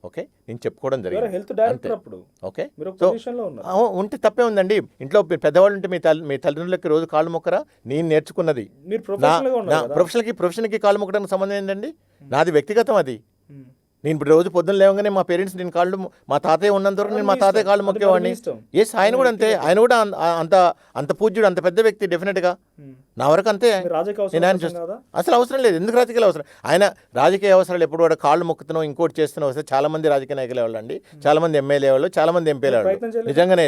ఓకే, నేను చెప్పుకోవడం జరిగింది. ఓకే, ఉంటే తప్పే ఉందండి. ఇంట్లో పెద్దవాళ్ళు ఉంటే మీ తల్లిదండ్రులకి రోజు కాళ్ళు మొక్కరా? నేను నేర్చుకున్నది ప్రొఫెషన్కి కాళ్ళు మొక్కడానికి సంబంధం ఏంటండి? నాది వ్యక్తిగతం అది. నేను ఇప్పుడు రోజు పొద్దున్న లేవగానే మా పేరెంట్స్ నేను కాళ్ళు, మా తాతయ్య ఉన్నంత వరకు నేను మా తాతయ్య కాళ్ళు మొక్కేవాడిని. ఎస్, ఆయన కూడా అంతే. ఆయన కూడా అంత పూజ్యుడు, అంత పెద్ద వ్యక్తి డెఫినెట్గా. నా వరకు అంతే. నేను ఆయన అసలు అవసరం లేదు. ఎందుకు రాజకీయాలు అవసరం? ఆయన రాజకీయ అవసరాలు ఎప్పుడు కూడా కాళ్ళు మొక్కుతున్నావు, ఇంకోటి చేస్తున్నావు వస్తే చాలా మంది రాజకీయ నాయకులు వాళ్ళండి, చాలా మంది ఎమ్మెల్యే వాళ్ళు, చాలా మంది ఎంపీలు వాళ్ళు నిజంగానే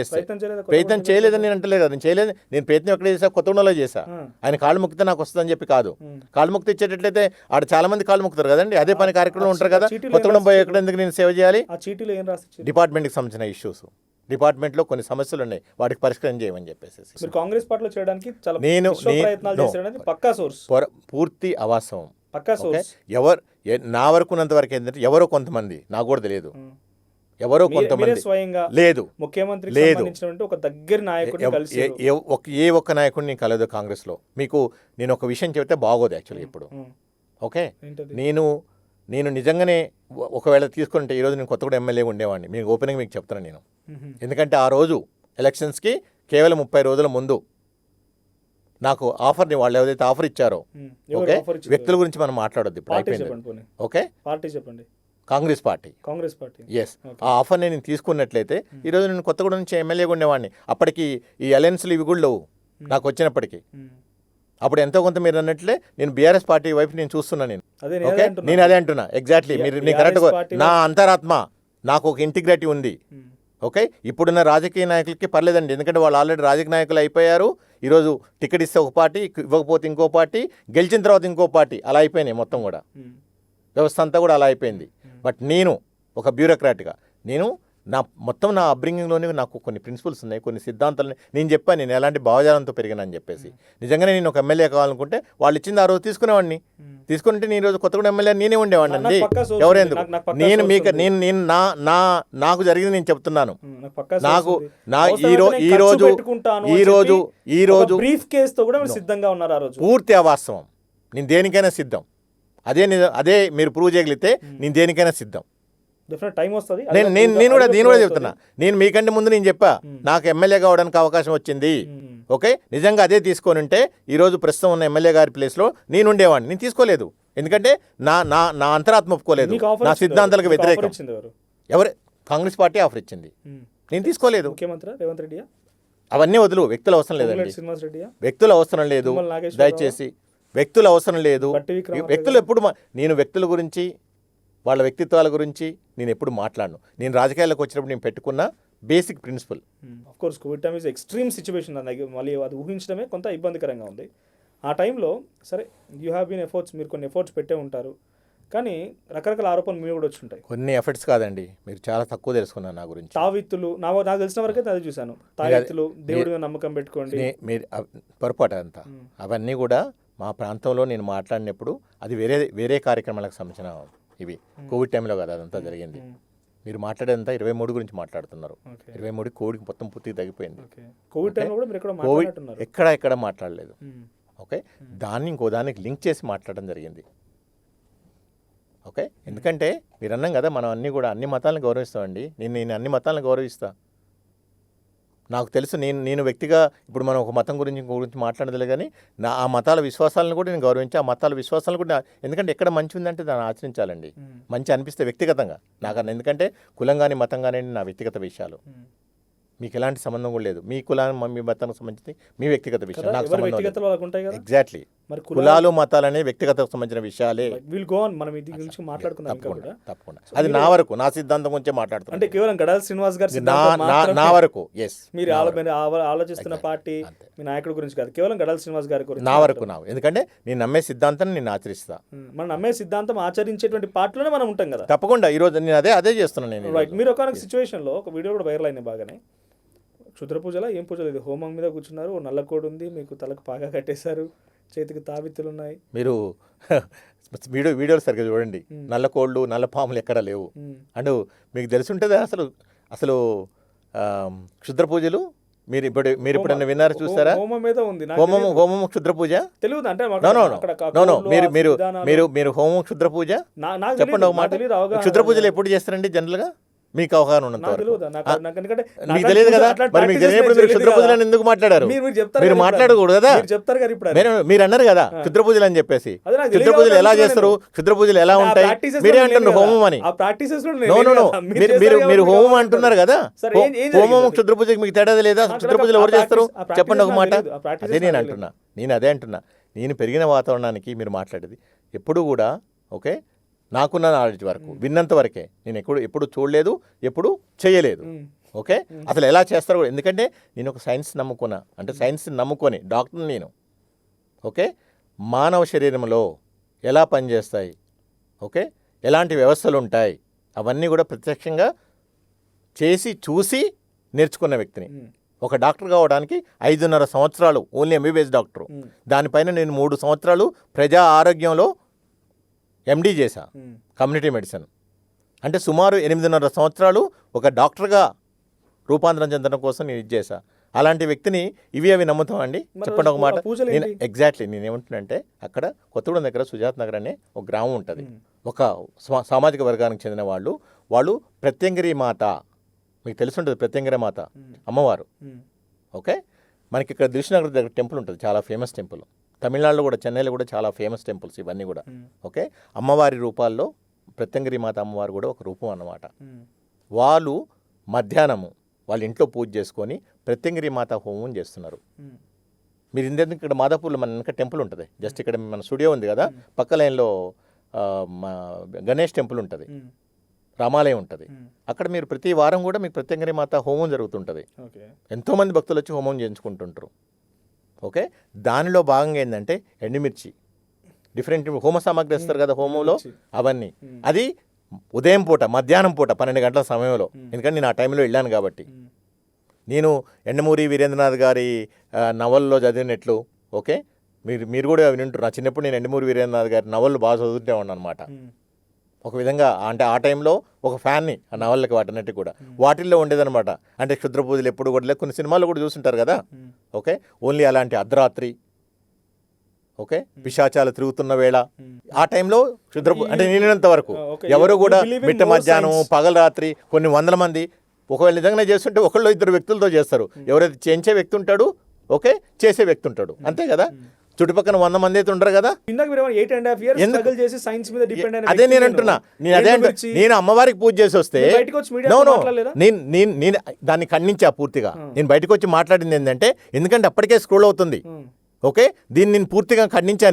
ప్రయత్నం చేయలేదని నేను అంటలేదు. నేను చేయలేదు. నేను ప్రయత్నం ఎక్కడ చేసా? కొత్తగూడెంలో చేశా. ఆయన కాళ్ళు మొక్కితే నాకు వస్తుందని చెప్పి కాదు. కాళ్ళు మొక్కితే ఇచ్చేటట్లయితే ఆడ చాలా మంది కాళ్ళు మొక్కుతారు కదండి, అదే పని కార్యక్రమం ఉంటారు కదా. కొత్తగూడెం పోయి ఎక్కడ ఎందుకు నేను సేవ చేయాలి? డిపార్ట్మెంట్కి సంబంధించిన ఇష్యూస్, డిపార్ట్మెంట్లో కొన్ని సమస్యలు ఉన్నాయి, వాటికి పరిష్కారం చేయమని చెప్పేసి కాంగ్రెస్ పార్టీలో చేయడానికి పూర్తి అవాస్తవం. నా వరకు ఉన్నంత వరకు ఏంటంటే, ఎవరో కొంతమంది, నాకు కూడా తెలియదు, ఎవరో కొంతమంది లేదు, ముఖ్యమంత్రి లేదు, ఒక దగ్గర నాయకుడు ఏ ఒక్క నాయకుడిని కలదు కాంగ్రెస్లో. మీకు నేను ఒక విషయం చెబితే బాగోదు యాక్చువల్గా ఇప్పుడు. ఓకే, నేను నిజంగానే ఒకవేళ తీసుకుంటే ఈరోజు నేను కొత్తగూడెం ఎమ్మెల్యే ఉండేవాడిని. మీకు ఓపెనింగ్ మీకు చెప్తాను నేను. ఎందుకంటే ఆ రోజు ఎలక్షన్స్కి కేవలం 30 రోజుల ముందు నాకు ఆఫర్ని వాళ్ళు ఏదైతే ఆఫర్ ఇచ్చారో, ఎవరు ఓకే, offer ఇచ్చారు? వ్యక్తుల గురించి మనం మాట్లాడొద్దు ఇప్పుడు, పార్టీ అయిపోయింది. చెప్పండి పోనీ. ఓకే, పార్టీ చెప్పండి. Congress party. Congress party. Yes, ఆ ఆఫర్ని నేను తీసుకున్నట్లయితే ఈరోజు నేను కొత్తగూడెం నుంచి ఎమ్మెల్యేగా ఉండేవాడిని. అప్పటికి ఈ అలయన్స్లు ఇవి కూడా లేవు నాకు వచ్చినప్పటికీ. అప్పుడు ఎంతో కొంత మీరు అన్నట్లే నేను బీఆర్ఎస్ పార్టీ వైపు నేను చూస్తున్నా. నేను అదే ఓకే, నేను అదే అంటున్నా. ఎగ్జాక్ట్లీ, మీరు నీ కరెక్ట్. పార్టీ నా అంతరాత్మ, నాకు ఒక ఇంటిగ్రిటీ ఉంది. ఓకే, ఇప్పుడున్న రాజకీయ నాయకులకి పర్లేదండి, ఎందుకంటే వాళ్ళు ఆల్రెడీ రాజకీయ నాయకులు అయిపోయారు. ఈరోజు టికెట్ ఇస్తే ఒక పార్టీ, ఇవ్వకపోతే ఇంకో పార్టీ, గెలిచిన తర్వాత ఇంకో పార్టీ, అలా అయిపోయినాయి మొత్తం కూడా. వ్యవస్థ అంతా కూడా అలా అయిపోయింది. బట్ నేను ఒక బ్యూరోక్రాట్గా నేను మొత్తం నా అప్బ్రింగింగ్లోనే నాకు కొన్ని ప్రిన్సిపల్స్ ఉన్నాయి, కొన్ని సిద్ధాంతాలు. నేను చెప్పాను నేను ఎలాంటి భావజాలంతో పెరిగానని చెప్పేసి. నిజంగానే నేను ఒక ఎమ్మెల్యే కావాలనుకుంటే వాళ్ళు ఇచ్చింది ఆ రోజు తీసుకునేవాడిని. తీసుకుంటే నేను ఈరోజు కొత్తగూడెం ఎమ్మెల్యే నేనే ఉండేవాడిని అండి. ఎవరెందుకు? నేను మీకు నేను నాకు జరిగింది నేను చెప్తున్నాను. ఈ రోజు బ్రీఫ్ కేసుతో కూడా మీరు సిద్ధంగా ఉన్నారు ఆ రోజు. పూర్తి అవాస్తవం. నేను దేనికైనా సిద్ధం. అదే మీరు ప్రూవ్ చేయగలిగితే నేను దేనికైనా సిద్ధం. టైం వస్తుంది. నేను కూడా చెప్తున్నా. నేను మీకంటే ముందు నేను చెప్పా నాకు ఎమ్మెల్యే కావడానికి అవకాశం వచ్చింది. ఓకే, నిజంగా అదే తీసుకొని ఉంటే ఈరోజు ప్రస్తుతం ఉన్న ఎమ్మెల్యే గారి ప్లేస్లో నేను ఉండేవాడిని. నేను తీసుకోలేదు, ఎందుకంటే నా అంతరాత్మ ఒప్పుకోలేదు, నా సిద్ధాంతాలకు వ్యతిరేకం. ఎవరు? కాంగ్రెస్ పార్టీ ఆఫర్ ఇచ్చింది, నేను తీసుకోలేదు. ముఖ్యమంత్రి రేవంత్ రెడ్డి. అవన్నీ వదులు, వ్యక్తులు అవసరం లేదండి. వ్యక్తులు అవసరం లేదు, దయచేసి వ్యక్తులు అవసరం లేదు. వ్యక్తులు ఎప్పుడు నేను వ్యక్తుల గురించి, వాళ్ళ వ్యక్తిత్వాల గురించి నేను ఎప్పుడు మాట్లాడను. నేను రాజకీయాలకు వచ్చినప్పుడు నేను పెట్టుకున్న basic principle. Of course Covid time is extreme situation. మళ్ళీ అది ఊహించడమే కొంత ఇబ్బందికరంగా ఉంది. ఆ టైంలో సరే యూ హ్యావ్ బీన్ ఎఫర్ట్స్, మీరు కొన్ని ఎఫర్ట్స్ పెట్టే ఉంటారు, కానీ రకరకాల ఆరోపణలు మీరు కూడా వచ్చి ఉంటాయి. కొన్ని ఎఫర్ట్స్ కాదండి, మీరు చాలా తక్కువ తెలుసుకున్నారు నా గురించి. తావిత్తులు నాకు తెలిసిన వరకైతే అది చూశాను. తావిత్తులు, దేవుడి మీద నమ్మకం పెట్టుకోండి, మీరు పొరపాటు అంతా. అవన్నీ కూడా మా ప్రాంతంలో నేను మాట్లాడినప్పుడు అది వేరే కార్యక్రమాలకు సంబంధించిన ఇవి. కోవిడ్ టైంలో కదా అదంతా జరిగింది. మీరు మాట్లాడేదంతా 23 గురించి మాట్లాడుతున్నారు. 23 కోవిడ్కి మొత్తం పూర్తిగా తగ్గిపోయింది. కోవిడ్ ఎక్కడ మాట్లాడలేదు. ఓకే, దాన్ని ఇంకో దానికి లింక్ చేసి మాట్లాడడం జరిగింది. ఓకే, ఎందుకంటే మీరు అన్నాం కదా మనం అన్ని మతాలను గౌరవిస్తామండి. నేను అన్ని మతాలను గౌరవిస్తా. నాకు తెలుసు, నేను వ్యక్తిగా ఇప్పుడు మనం ఒక మతం గురించి మాట్లాడలేదు, కానీ ఆ మతాల విశ్వాసాలను కూడా నేను గౌరవించి, ఆ మతాల విశ్వాసాలను కూడా, ఎందుకంటే ఎక్కడ మంచి ఉందంటే దాన్ని ఆచరించాలండి. మంచి అనిపిస్తే వ్యక్తిగతంగా నాకన్నా, ఎందుకంటే కులం కానీ మతం కానీ నా వ్యక్తిగత విషయాలు, మీకు ఎలాంటి సంబంధం కూడా లేదు. మీ కులాన్ని మీ మతానికి సంబంధించి మీ వ్యక్తిగత విషయాలు నాకు సంబంధం. ఎగ్జాక్ట్లీ, కులాలు మతాలనే వ్యక్తిగతకు సంబంధించిన విషయాలే. తప్పకుండా అది నా వరకు, నా సిద్ధాంతం గురించే మాట్లాడుతున్నాను. అంటే కేవలం గడాల శ్రీనివాస్ గారు నా వరకు. ఎస్, మీరు ఆలోచిస్తున్న పార్టీ మీ నాయకుడి గురించి కాదు, కేవలం గడాల శ్రీనివాస్ గారి గురించి నా వరకు. ఎందుకంటే నేను నమ్మే సిద్ధాంతాన్ని నేను ఆచరిస్తా. మనం నమ్మే సిద్ధాంతం ఆచరించేటువంటి పార్టీలోనే మనం ఉంటాం కదా. తప్పకుండా ఈరోజు నేను అదే చేస్తున్నాను. నేను మీరు ఒక సిచ్యువేషన్ లో ఒక వీడియో కూడా వైరల్ అయింది బాగానే. క్షుద్ర పూజలా ఏం పూజ లేదు, హోమం మీద కూర్చున్నారు, నల్లకోడు ఉంది, మీకు తలకు పాగా కట్టేశారు, చేతికి తావిత్తులు ఉన్నాయి. మీరు వీడియోలు సరిగ్గా చూడండి. నల్ల కోళ్ళు నల్ల పాములు ఎక్కడా లేవు. అండ్ మీకు తెలిసి ఉంటుంది అసలు క్షుద్ర పూజలు మీరు ఎప్పుడన్నా విన్నారా, చూస్తారా? హోమం క్షుద్ర పూజ తెలియదు అంటే మీరు హోమం క్షుద్ర పూజ చెప్పండి ఒక మాట. క్షుద్ర పూజలు ఎప్పుడు చేస్తారండి జనరల్గా? మీకు అవగాహన ఉన్నంత మీకు తెలియదు కదా. మరి మీకు తెలియనప్పుడు మీరు క్షుద్ర పూజలు ఎందుకు మాట్లాడారు? మీరు మాట్లాడకూడదు కదా. మీరు అన్నారు కదా క్షుద్ర పూజలు అని చెప్పేసి. క్షుద్ర పూజలు ఎలా చేస్తారు, క్షుద్ర పూజలు ఎలా ఉంటాయి? మీరే అంటున్నారు హోమం అని. మీరు హోమం అంటున్నారు కదా. హోమం క్షుద్ర పూజకి మీకు తేడా లేదా? క్షుద్ర పూజలు ఎవరు చేస్తారు చెప్పండి ఒక మాట. అదే అంటున్నా. నేను పెరిగిన వాతావరణానికి మీరు మాట్లాడేది ఎప్పుడు కూడా ఓకే, నాకున్న నాలెడ్జ్ వరకు విన్నంత వరకే. నేను ఎప్పుడు చూడలేదు, ఎప్పుడు చేయలేదు. ఓకే, అసలు ఎలా చేస్తారు? ఎందుకంటే నేను ఒక సైన్స్ నమ్ముకున్నా, అంటే సైన్స్ నమ్ముకొని డాక్టర్ని నేను. ఓకే, మానవ శరీరంలో ఎలా పనిచేస్తాయి, ఓకే, ఎలాంటి వ్యవస్థలు ఉంటాయి, అవన్నీ కూడా ప్రత్యక్షంగా చేసి చూసి నేర్చుకున్న వ్యక్తిని. ఒక డాక్టర్ కావడానికి 5.5 సంవత్సరాలు ఓన్లీ ఎంబీబీఎస్ డాక్టరు. దానిపైన నేను 3 సంవత్సరాలు ప్రజా ఆరోగ్యంలో ఎండీ చేశా, కమ్యూనిటీ మెడిసిన్. అంటే సుమారు 8.5 సంవత్సరాలు ఒక డాక్టర్గా రూపాంతరం చెందడం కోసం నేను ఇది చేశా. అలాంటి వ్యక్తిని అవి నమ్ముతామండి? చెప్పండి ఒక మాట. ఎగ్జాక్ట్లీ నేనేమంటున్నానంటే, అక్కడ కొత్తగూడెం దగ్గర సుజాత్ నగర్ అనే ఒక గ్రామం ఉంటుంది. ఒక సామాజిక వర్గానికి చెందిన వాళ్ళు ప్రత్యంగిరి మాత, మీకు తెలిసి ఉంటుంది ప్రత్యంగిరి మాత అమ్మవారు. ఓకే, మనకి ఇక్కడ దిల్సుఖ్నగర్ దగ్గర టెంపుల్ ఉంటుంది, చాలా ఫేమస్ టెంపుల్. తమిళనాడులో కూడా, చెన్నైలో కూడా చాలా ఫేమస్ టెంపుల్స్ ఇవన్నీ కూడా. ఓకే, అమ్మవారి రూపాల్లో ప్రత్యంగిరి మాత అమ్మవారు కూడా ఒక రూపం అన్నమాట. వాళ్ళు మధ్యాహ్నము వాళ్ళ ఇంట్లో పూజ చేసుకొని ప్రత్యంగిరి మాత హోమం చేస్తున్నారు. మీరు ఇందరికి ఇక్కడ మాదాపూర్లో మన వెనక టెంపుల్ ఉంటుంది, జస్ట్ ఇక్కడ మన స్టూడియో ఉంది కదా, పక్క లైన్లో మా గణేష్ టెంపుల్ ఉంటుంది, రామాలయం ఉంటుంది. అక్కడ మీరు ప్రతి వారం కూడా మీకు ప్రత్యంగిరి మాత హోమం జరుగుతుంటుంది. ఎంతోమంది భక్తులు వచ్చి హోమం చేయించుకుంటుంటారు. ఓకే, దానిలో భాగంగా ఏంటంటే ఎండుమిర్చి, డిఫరెంట్ హోమ సామాగ్రి ఇస్తారు కదా హోమంలో, అవన్నీ. అది ఉదయం పూట, మధ్యాహ్నం పూట 12 గంటల సమయంలో, ఎందుకంటే నేను ఆ టైంలో వెళ్ళాను కాబట్టి. నేను ఎండమూరి వీరేంద్రనాథ్ గారి నవల్లో చదివినట్లు, ఓకే, మీరు కూడా వింటారు. నా చిన్నప్పుడు నేను ఎండమూరి వీరేంద్రనాథ్ గారి నవళ్ళు బాగా చదువుతుంటే ఉన్నాను అనమాట. ఒక విధంగా అంటే ఆ టైంలో ఒక ఫ్యాన్ని ఆ నవళ్ళకి వాటినట్టు కూడా వాటిల్లో ఉండేదన్నమాట. అంటే క్షుద్ర పూజలు ఎప్పుడు కూడా కొన్ని సినిమాలు కూడా చూస్తుంటారు కదా. ఓకే, ఓన్లీ అలాంటి అర్ధరాత్రి, ఓకే, పిశాచాలు తిరుగుతున్న వేళ, ఆ టైంలో క్షుద్ర అంటే నేనంత వరకు ఎవరు కూడా మిట్ట మధ్యాహ్నం పగల రాత్రి కొన్ని వందల మంది ఒకవేళ నిజంగానే చేస్తుంటే ఒకళ్ళు ఇద్దరు వ్యక్తులతో చేస్తారు. ఎవరైతే చేయించే వ్యక్తి ఉంటాడు, ఓకే, చేసే వ్యక్తి ఉంటాడు, అంతే కదా. చుట్టుపక్కల 100 మంది అయితే ఉంటారు కదా. అదే నేను అంటున్నా, నేను అమ్మవారికి పూజ చేసి వస్తే నేను దాన్ని ఖండించా పూర్తిగా. నేను బయటకు వచ్చి మాట్లాడింది ఏంటంటే, ఎందుకంటే అప్పటికే స్క్రోల్ అవుతుంది. ఓకే, దీన్ని నేను పూర్తిగా ఖండించా.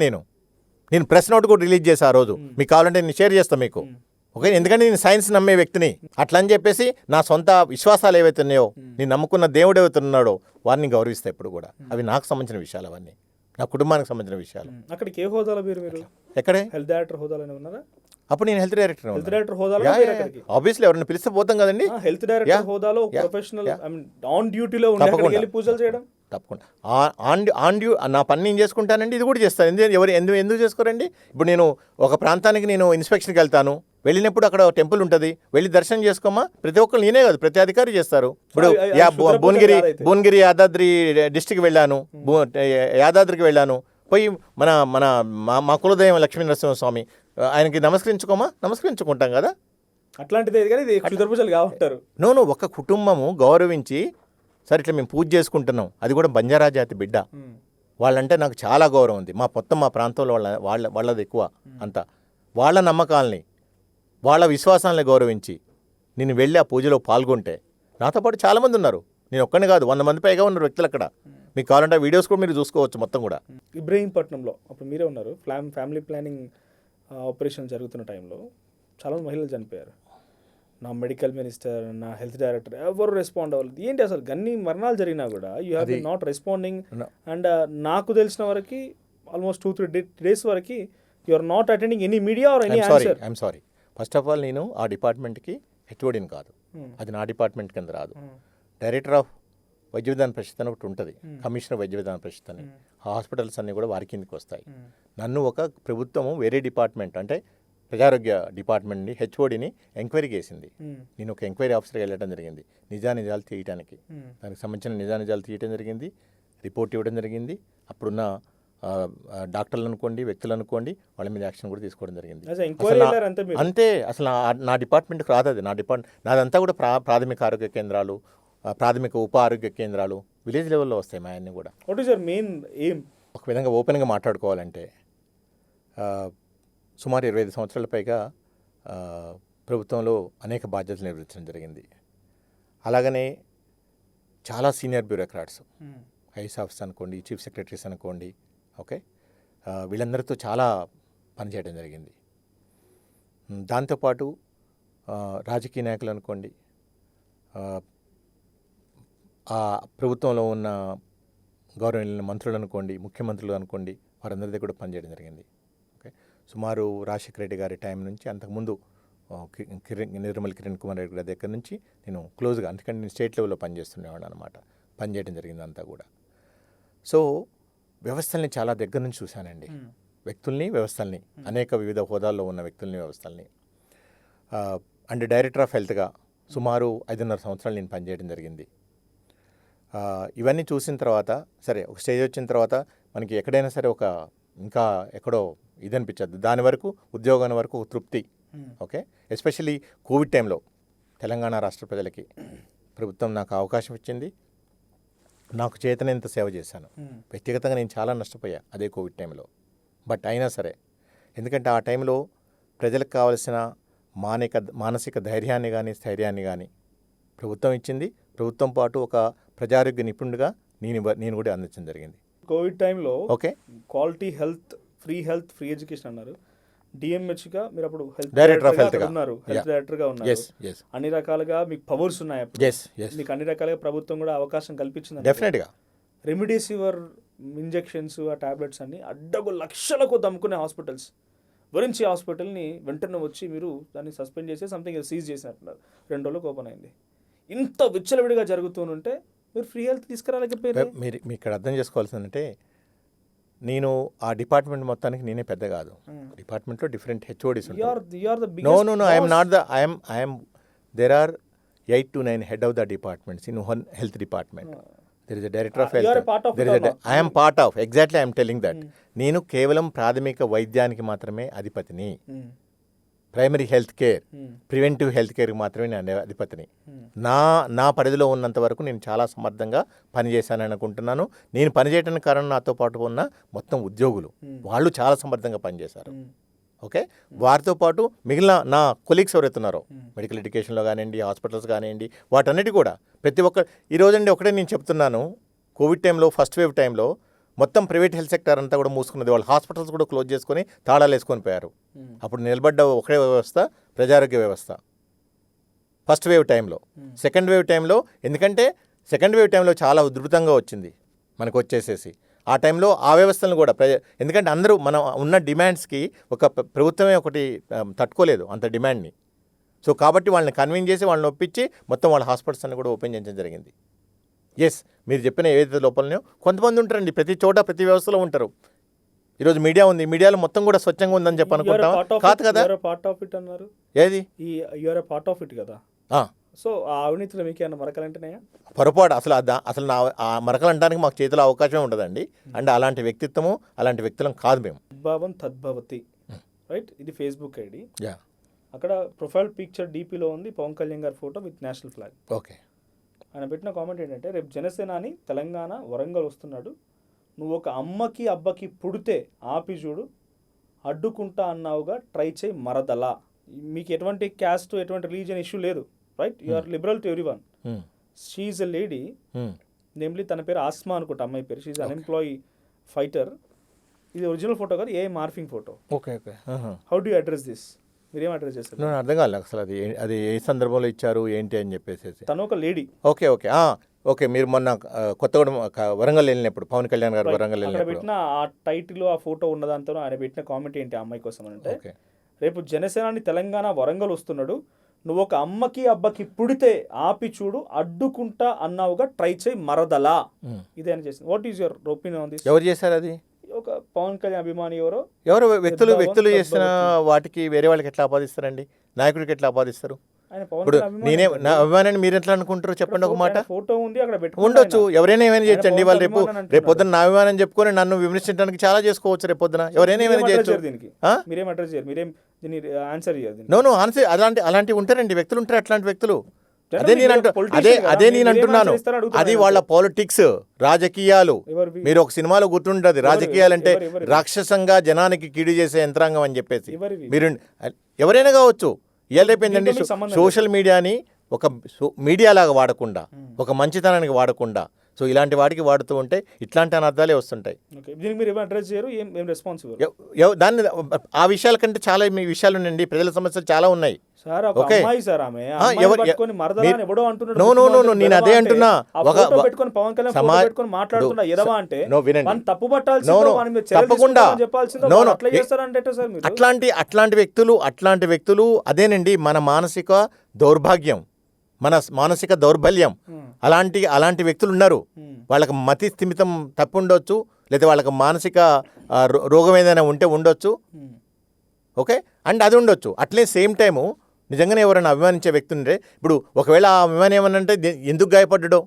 నేను ప్రెస్ నోట్ కూడా రిలీజ్ చేశా ఆ రోజు, మీకు కావాలంటే నేను షేర్ చేస్తాను మీకు. ఓకే, ఎందుకంటే నేను సైన్స్ నమ్మే వ్యక్తిని. అట్లా అని చెప్పేసి నా సొంత విశ్వాసాలు ఏవైతే ఉన్నాయో, నేను నమ్ముకున్న దేవుడు ఏవైతే ఉన్నాడో వారిని గౌరవిస్తా ఎప్పుడు కూడా. అవి నాకు సంబంధించిన విషయాలు, అవన్నీ నా కుటుంబానికి సంబంధించిన విషయాలు. అక్కడికి ఏ హోదాలో మీరు ఎక్కడే హెల్త్ డైరెక్టర్ హోదాలోనే ఉన్నారా? అప్పుడు నేను హెల్త్ డైరెక్టర్. ఆబ్వియస్లీ ఎవరైనా పిలిస్తే పోతాం కదండి. హెల్త్ డైరెక్టర్ హోదాలో ప్రొఫెషనల్ ఆన్ డ్యూటీలో ఉండి పూజలు చేయడం తప్పకుండా నా పని నేను చేసుకుంటానండి, ఇది కూడా చేస్తాను. ఎందుకు చేసుకోరండి? ఇప్పుడు నేను ఒక ప్రాంతానికి నేను ఇన్స్పెక్షన్కి వెళ్తాను, వెళ్ళినప్పుడు అక్కడ టెంపుల్ ఉంటుంది, వెళ్ళి దర్శనం చేసుకోమా, ప్రతి ఒక్కరు నేనే కాదు ప్రతి అధికారి చేస్తారు. ఇప్పుడు భువనగిరి యాదాద్రి డిస్టిక్ వెళ్ళాను, యాదాద్రికి వెళ్ళాను, పోయి మా కులదైవం లక్ష్మీ నరసింహస్వామి ఆయనకి నమస్కరించుకుంటాం కదా. అట్లాంటిది నో ఒక కుటుంబము గౌరవించి, సరే ఇట్లా మేము పూజ చేసుకుంటున్నాం, అది కూడా బంజారా జాతి బిడ్డ, వాళ్ళంటే నాకు చాలా గౌరవం ఉంది. మా ప్రాంతంలో వాళ్ళది ఎక్కువ. అంతా వాళ్ళ నమ్మకాలని, వాళ్ళ విశ్వాసాలని గౌరవించి నేను వెళ్ళి ఆ పూజలో పాల్గొంటే, నాతో పాటు చాలామంది ఉన్నారు, నేను ఒక్కనే కాదు, 100 మంది పైగా ఉన్నారు వ్యక్తులు అక్కడ. మీకు కావాలంటే వీడియోస్ కూడా మీరు చూసుకోవచ్చు మొత్తం కూడా. ఇబ్రహీంపట్నంలో అప్పుడు మీరే ఉన్నారు, ఫ్యామిలీ ప్లానింగ్ ఆపరేషన్ జరుగుతున్న టైంలో చాలామంది మహిళలు చనిపోయారు. నా మెడికల్ మినిస్టర్, నా హెల్త్ డైరెక్టర్ ఎవరు రెస్పాండ్ అవ్వలేదు. ఏంటి అసలు గన్ని మరణాలు జరిగినా కూడా you have been not responding. And నాకు తెలిసిన వరకు ఆల్మోస్ట్ 2-3 days వరకు you are not attending any media or any answer. I'm sorry. First of all నేను ఆ డిపార్ట్మెంట్కి హెచ్ఓడిని కాదు, అది నా డిపార్ట్మెంట్ కింద రాదు. డైరెక్టర్ ఆఫ్ వైద్య విధాన పరిషత్ అని ఒకటి ఉంటుంది, కమిషనర్ వైద్య విధాన పరిషత్ అని. ఆ హాస్పిటల్స్ అన్నీ కూడా వారి కిందకి వస్తాయి. నన్ను ఒక ప్రభుత్వము వేరే డిపార్ట్మెంట్ అంటే ప్రజారోగ్య డిపార్ట్మెంట్ నుండి హెచ్ఓడిని ఎంక్వైరీకి వేసింది. నేను ఒక ఎంక్వైరీ ఆఫీసర్కి వెళ్ళడం జరిగింది, నిజానిజాలు తీయటానికి. దానికి సంబంధించిన నిజానిజాలు తీయటం జరిగింది, రిపోర్ట్ ఇవ్వడం జరిగింది. అప్పుడున్న డాక్టర్లు అనుకోండి, వ్యక్తులు అనుకోండి, వాళ్ళ మీద యాక్షన్ కూడా తీసుకోవడం జరిగింది. అంతే, అసలు నా డిపార్ట్మెంట్కి రాదు అది. నాదంతా కూడా ప్రాథమిక ఆరోగ్య కేంద్రాలు, ప్రాథమిక ఉప ఆరోగ్య కేంద్రాలు, విలేజ్ లెవెల్లో వస్తాయి మా అన్నీ కూడా. What is your main aim? ఒక విధంగా ఓపెన్గా మాట్లాడుకోవాలంటే, సుమారు 25 సంవత్సరాల పైగా ప్రభుత్వంలో అనేక బాధ్యతలు నిర్వహించడం జరిగింది. అలాగనే చాలా సీనియర్ బ్యూరోక్రాట్స్, ఐఏఎస్ ఆఫీసర్ అనుకోండి, చీఫ్ సెక్రటరీస్ అనుకోండి, ఓకే, వీళ్ళందరితో చాలా పనిచేయడం జరిగింది. దాంతోపాటు రాజకీయ నాయకులు అనుకోండి, ఆ ప్రభుత్వంలో ఉన్న గౌరవనీయులైన మంత్రులు అనుకోండి, ముఖ్యమంత్రులు అనుకోండి, వారందరి దగ్గర కూడా పనిచేయడం జరిగింది. ఓకే, సుమారు రాజశేఖర రెడ్డి గారి టైం నుంచి, అంతకుముందు నిర్మల్ కిరణ్ కుమార్ రెడ్డి గారి దగ్గర నుంచి నేను క్లోజ్గా, అందుకంటే నేను స్టేట్ లెవెల్లో పనిచేస్తుండేవాడు అనమాట, పనిచేయడం జరిగింది అంతా కూడా. సో వ్యవస్థల్ని చాలా దగ్గర నుంచి చూశానండి, వ్యక్తుల్ని, వ్యవస్థల్ని, అనేక వివిధ హోదాల్లో ఉన్న వ్యక్తుల్ని, వ్యవస్థల్ని. అండ్ డైరెక్టర్ ఆఫ్ హెల్త్గా సుమారు 5.5 సంవత్సరాలు నేను పనిచేయడం జరిగింది. ఇవన్నీ చూసిన తర్వాత, సరే ఒక స్టేజ్ వచ్చిన తర్వాత మనకి ఎక్కడైనా సరే ఒక ఇంకా ఎక్కడో ఇది అనిపించద్దు, దాని వరకు ఉద్యోగం వరకు ఒక తృప్తి. ఓకే, ఎస్పెషల్లీ కోవిడ్ టైంలో తెలంగాణ రాష్ట్ర ప్రజలకి ప్రభుత్వం నాకు అవకాశం ఇచ్చింది. నాకు చేతనంత సేవ చేశాను. వ్యక్తిగతంగా నేను చాలా నష్టపోయా అదే కోవిడ్ టైంలో. బట్ అయినా సరే, ఎందుకంటే ఆ టైంలో ప్రజలకు కావలసిన మానసిక ధైర్యాన్ని కానీ స్థైర్యాన్ని కానీ ప్రభుత్వం ఇచ్చింది. ప్రభుత్వం పాటు ఒక ప్రజారోగ్య నిపుణుడిగా నేను కూడా అందించడం జరిగింది. కోవిడ్ టైంలో okay, quality health, free education అన్నారు. డిఎంహెచ్గా మీరు అప్పుడు హెల్త్ డైరెక్టర్ ఆఫ్ హెల్త్ ఉన్నారు, హెల్త్ డైరెక్టర్గా ఉన్నారు. అన్ని రకాలుగా మీకు పవర్స్ ఉన్నాయి అప్పుడు. మీకు అన్ని రకాలుగా ప్రభుత్వం కూడా అవకాశం కల్పించింది. డెఫినెట్గా రెమిడెసివిర్ ఇంజెక్షన్స్, ఆ టాబ్లెట్స్ అన్ని అడ్డగు లక్షలకు దమ్ముకునే హాస్పిటల్స్, వరించి హాస్పిటల్ని వెంటనే వచ్చి మీరు దాన్ని సస్పెండ్ చేసి సంథింగ్ సీజ్ చేసినట్టున్నారు. 2 రోజులకు ఓపెన్ అయింది. ఇంత విచ్చలవిడిగా జరుగుతూనుంటే మీరు ఫ్రీ హెల్త్ తీసుకురాలేకపోయారు. మీరు ఇక్కడ అర్థం చేసుకోవాల్సిందంటే, నేను ఆ డిపార్ట్మెంట్ మొత్తానికి నేనే పెద్ద కాదు. డిపార్ట్మెంట్లో డిఫరెంట్ హెచ్ఓడీస్ ఉంటారు. No, I am not the, I am, there are 8 to 9 head of the departments in one health department. There is a director of health. You are a part of it or not? I am part of, exactly I am telling that. నేను కేవలం ప్రాథమిక వైద్యానికి మాత్రమే అధిపతిని. Primary health care, preventive health కేర్కి మాత్రమే నేను అధిపతిని. నా పరిధిలో ఉన్నంత వరకు నేను చాలా సమర్థంగా పనిచేశానని అనుకుంటున్నాను. నేను పనిచేయడానికి కారణం నాతో పాటు ఉన్న మొత్తం ఉద్యోగులు, వాళ్ళు చాలా సమర్థంగా పనిచేశారు. ఓకే, వారితో పాటు మిగిలిన నా కొలీగ్స్ ఎవరైతే ఉన్నారో మెడికల్ ఎడ్యుకేషన్లో కానివ్వండి, హాస్పిటల్స్ కానివ్వండి, వాటన్నిటి కూడా ప్రతి ఒక్క ఈరోజండి ఒకటే నేను చెప్తున్నాను, కోవిడ్ టైంలో ఫస్ట్ వేవ్ టైంలో మొత్తం ప్రైవేట్ హెల్త్ సెక్టర్ అంతా కూడా మూసుకున్నది. వాళ్ళు హాస్పిటల్స్ కూడా క్లోజ్ చేసుకొని తాళాలు వేసుకొని పోయారు. అప్పుడు నిలబడ్డ ఒకటే వ్యవస్థ ప్రజారోగ్య వ్యవస్థ ఫస్ట్ వేవ్ టైంలో. సెకండ్ వేవ్ టైంలో, ఎందుకంటే సెకండ్ వేవ్ టైంలో చాలా ఉధృతంగా వచ్చింది మనకు వచ్చేసేసి. ఆ టైంలో ఆ వ్యవస్థలను కూడా ఎందుకంటే అందరూ మనం ఉన్న డిమాండ్స్కి ఒక ప్రభుత్వమే ఒకటి తట్టుకోలేదు అంత డిమాండ్ని. సో కాబట్టి వాళ్ళని కన్విన్స్ చేసి వాళ్ళని ఒప్పించి మొత్తం వాళ్ళ హాస్పిటల్స్ అన్ని కూడా ఓపెన్ చేయడం జరిగింది. ఎస్, మీరు చెప్పిన ఏదైతే లోపలనో కొంతమంది ఉంటారండి, ప్రతి చోట ప్రతి వ్యవస్థలో ఉంటారు. ఈరోజు మీడియా ఉంది, మీడియాలో మొత్తం కూడా స్వచ్ఛంగా ఉందని చెప్పి అనుకుంటాం, కాదు కదా. పార్ట్ ఆఫ్ ఇట్ అన్నారు, ఏది యూఆర్ పార్ట్ ఆఫ్ ఇట్ కదా. సో ఆ అవినీతిలో మీకు ఏమన్నా మరకలంటున్నాయా? పొరపాటు, అసలు ఆ మరకలు అంటానికి మాకు చేతిలో అవకాశమే ఉండదండి. అండ్ అలాంటి వ్యక్తిత్వము, అలాంటి వ్యక్తులం కాదు మేము. ఉద్భావం తద్భవతి, రైట్? ఇది ఫేస్బుక్ ఐడి. అక్కడ ప్రొఫైల్ పిక్చర్ డీపీలో ఉంది పవన్ కళ్యాణ్ గారి photo with national flag. Okay, ఆయన పెట్టిన కామెంట్ ఏంటంటే, రేపు జనసేనాని తెలంగాణ వరంగల్ వస్తున్నాడు, నువ్వు ఒక అమ్మకి అబ్బకి పుడితే ఆపి చూడు, అడ్డుకుంటా అన్నావుగా ట్రై చేయి మరదలా. మీకు ఎటువంటి క్యాస్ట్, ఎటువంటి రిలీజియన్ ఇష్యూ లేదు, right? You are liberal to everyone. She is a lady, namely తన పేరు ఆస్మా అనుకుంటా, అమ్మాయి పేరు. She is unemployee fighter. ఇది ఒరిజినల్ ఫోటో కాదు, a morphing photo. Okay okay, how do you address this? మీరేం అడ్రస్ చేస్తారు? నేను అర్థం కాలేదు అసలు అది ఏ సందర్భంలో ఇచ్చారు ఏంటి అని చెప్పేసి. తను ఒక లేడీ. ఓకే ఓకే ఓకే, మీరు మొన్న కొత్తగూడెం వరంగల్ వెళ్ళినప్పుడు, పవన్ కళ్యాణ్ గారు వరంగల్ వెళ్ళినప్పుడు పెట్టిన ఆ టైటిల్, ఆ ఫోటో ఉన్నదాంతో ఆయన పెట్టిన కామెంట్ ఏంటి ఆ అమ్మాయి కోసం అంటే, రేపు జనసేనాని తెలంగాణ వరంగల్ వస్తున్నాడు, నువ్వు ఒక అమ్మకి అబ్బకి పుడితే ఆపి చూడు, అడ్డుకుంటా అన్నావుగా ట్రై చేయి మరదలా. ఇదే అని చేసింది. What is your opinion on this? ఎవరు చేశారు అది? ఒక పవన్ కళ్యాణ్ అభిమాని ఎవరు వ్యక్తులు చేసిన వాటికి వేరే వాళ్ళకి ఎట్లా ఆపాదిస్తారండి? నాయకుడికి ఎట్లా ఆపాదిస్తారు? ఇప్పుడు నేనే నా అభిమానాన్ని మీరు ఎట్లా అనుకుంటారు చెప్పండి ఒక మాట. ఫోటో ఉంది అక్కడ, ఉండొచ్చు, ఎవరైనా ఏమైనా చేయొచ్చండి. వాళ్ళు రేపు పొద్దున నా అభిమానం చెప్పుకొని నన్ను విమర్శించడానికి చాలా చేసుకోవచ్చు. రేపు పొద్దున ఎవరైనా ఏమైనా చేయొచ్చు. నో ఆన్సర్ అలాంటివి ఉంటారండి, వ్యక్తులు ఉంటారు, అట్లాంటి వ్యక్తులు. అదే నేను అంటున్నాను, అది వాళ్ళ పాలిటిక్స్, రాజకీయాలు. మీరు ఒక సినిమాలో గుర్తుంటుంది, రాజకీయాలంటే రాక్షసంగా జనానికి కీడు చేసే యంత్రాంగం అని చెప్పేసి. మీరు ఎవరైనా కావచ్చు, రేపేంటండి సోషల్ మీడియాని ఒక మీడియా లాగా వాడకుండా, ఒక మంచితనానికి వాడకుండా, సో ఇలాంటి వాటికి వాడుతూ ఉంటే ఇట్లాంటి అనర్థాలే వస్తుంటాయి. దాన్ని ఆ విషయాల కంటే చాలా మీ విషయాలు ఉన్నాయండి, ప్రజల సమస్యలు చాలా ఉన్నాయి. నేను అదే అంటున్నా, అట్లాంటి వ్యక్తులు అదేనండి మన మానసిక దౌర్భాగ్యం, మన మానసిక దౌర్బల్యం. అలాంటి వ్యక్తులు ఉన్నారు. వాళ్ళకి మతి స్థిమితం తప్పు ఉండొచ్చు, లేదా వాళ్ళకి మానసిక రోగం ఏదైనా ఉంటే ఉండొచ్చు. ఓకే, అండ్ అది ఉండొచ్చు. అట్లే సేమ్ టైము నిజంగానే ఎవరైనా అభిమానించే వ్యక్తి ఉంటే, ఇప్పుడు ఒకవేళ ఆ అభిమాని ఏమనంటే ఎందుకు గాయపడ్డాడో,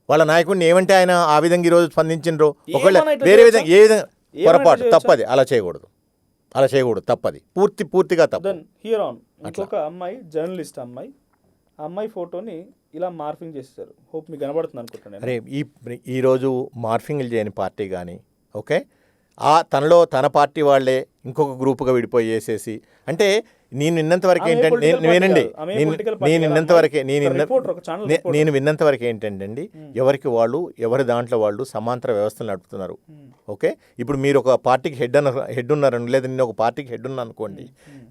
వాళ్ళ నాయకుడిని ఏమంటే ఆయన ఆ విధంగా ఈరోజు స్పందించిండ్రో, ఒకవేళ వేరే విధంగా ఏ విధంగా పొరపాటు, తప్పది, అలా చేయకూడదు, తప్పది, పూర్తిగా తప్పు. ఇంకొక అమ్మాయి, జర్నలిస్ట్ అమ్మాయి, ఆ అమ్మాయి ఫోటోని ఇలా మార్ఫింగ్ చేసేసారు. హోప్ మీకు కనబడుతుంది అనుకుంటున్నాను. అరే ఈరోజు మార్ఫింగ్లు చేయని పార్టీ కానీ ఓకే తనలో తన పార్టీ వాళ్ళే ఇంకొక గ్రూపుగా విడిపోయి వేసేసి అంటే నేను విన్నంతవరకు ఏంటంటే నేను విన్నంతవరకు ఏంటంటే అండి ఎవరికి వాళ్ళు ఎవరి దాంట్లో వాళ్ళు సమాంతర వ్యవస్థలు నడుపుతున్నారు. ఓకే ఇప్పుడు మీరు ఒక పార్టీకి హెడ్ ఉన్నారండి లేదా నేను ఒక పార్టీకి హెడ్ ఉన్నా అనుకోండి,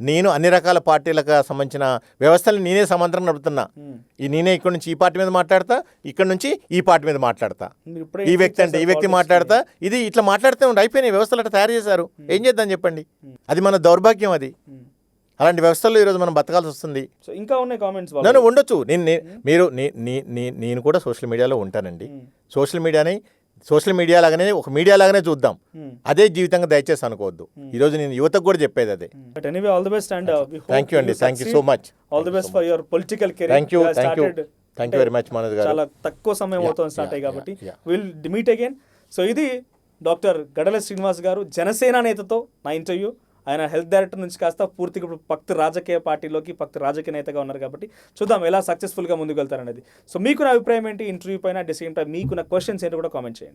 నేను అన్ని రకాల పార్టీలకు సంబంధించిన వ్యవస్థలు నేనే సమాంతరం నడుపుతున్నా. నేనే ఇక్కడ నుంచి ఈ పార్టీ మీద మాట్లాడతా, ఇక్కడ నుంచి ఈ పార్టీ మీద మాట్లాడతా, ఈ వ్యక్తి అంటే ఈ వ్యక్తి మాట్లాడతా, ఇది ఇట్లా మాట్లాడితే ఉండి అయిపోయినాయి వ్యవస్థలు అట్లా తయారు చేశారు. ఏం చేద్దాం చెప్పండి, అది మన దౌర్భాగ్యం. అది అలాంటి వ్యవస్థల్లో ఈరోజు మనం బతకాల్సి వస్తుంది. సో ఇంకా ఉన్నాయి కామెంట్స్ నన్ను ఉండొచ్చు, నేను కూడా సోషల్ మీడియాలో ఉంటానండి. సోషల్ మీడియా లాగానే ఒక మీడియా లాగానే చూద్దాం, అదే జీవితంగా దయచేసి అనుకోవద్దు. ఈరోజు నేను యువతకు కూడా చెప్పేది అదే. But anyway all the best and thank you అండి, thank you so much. All the best for your political career. Thank you very much Manoj garu. చాలా తక్కువ సమయం అవుతుంది స్టార్ట్ అయ్యి కాబట్టి విల్ మీట్ అగైన్. సో ఇది డాక్టర్ గడల శ్రీనివాస్ గారు, జనసేన నేతతో నా ఇంటర్వ్యూ. ఆయన హెల్త్ డైరెక్టర్ నుంచి కాస్త పూర్తిగా ఇప్పుడు పక్తి రాజకీయ పార్టీలోకి పక్తి రాజకీయ నేతగా ఉన్నారు కాబట్టి చూద్దాం ఎలా సక్సెస్ఫుల్గా ముందుకు వెళ్తారనేది. సో మీకున్న అభిప్రాయం ఏంటి ఇంటర్వ్యూ పైన, అట్ ద సేమ్ టైం మీకున్న క్వశ్చన్స్ ఏంటో కూడా కామెంట్ చేయండి.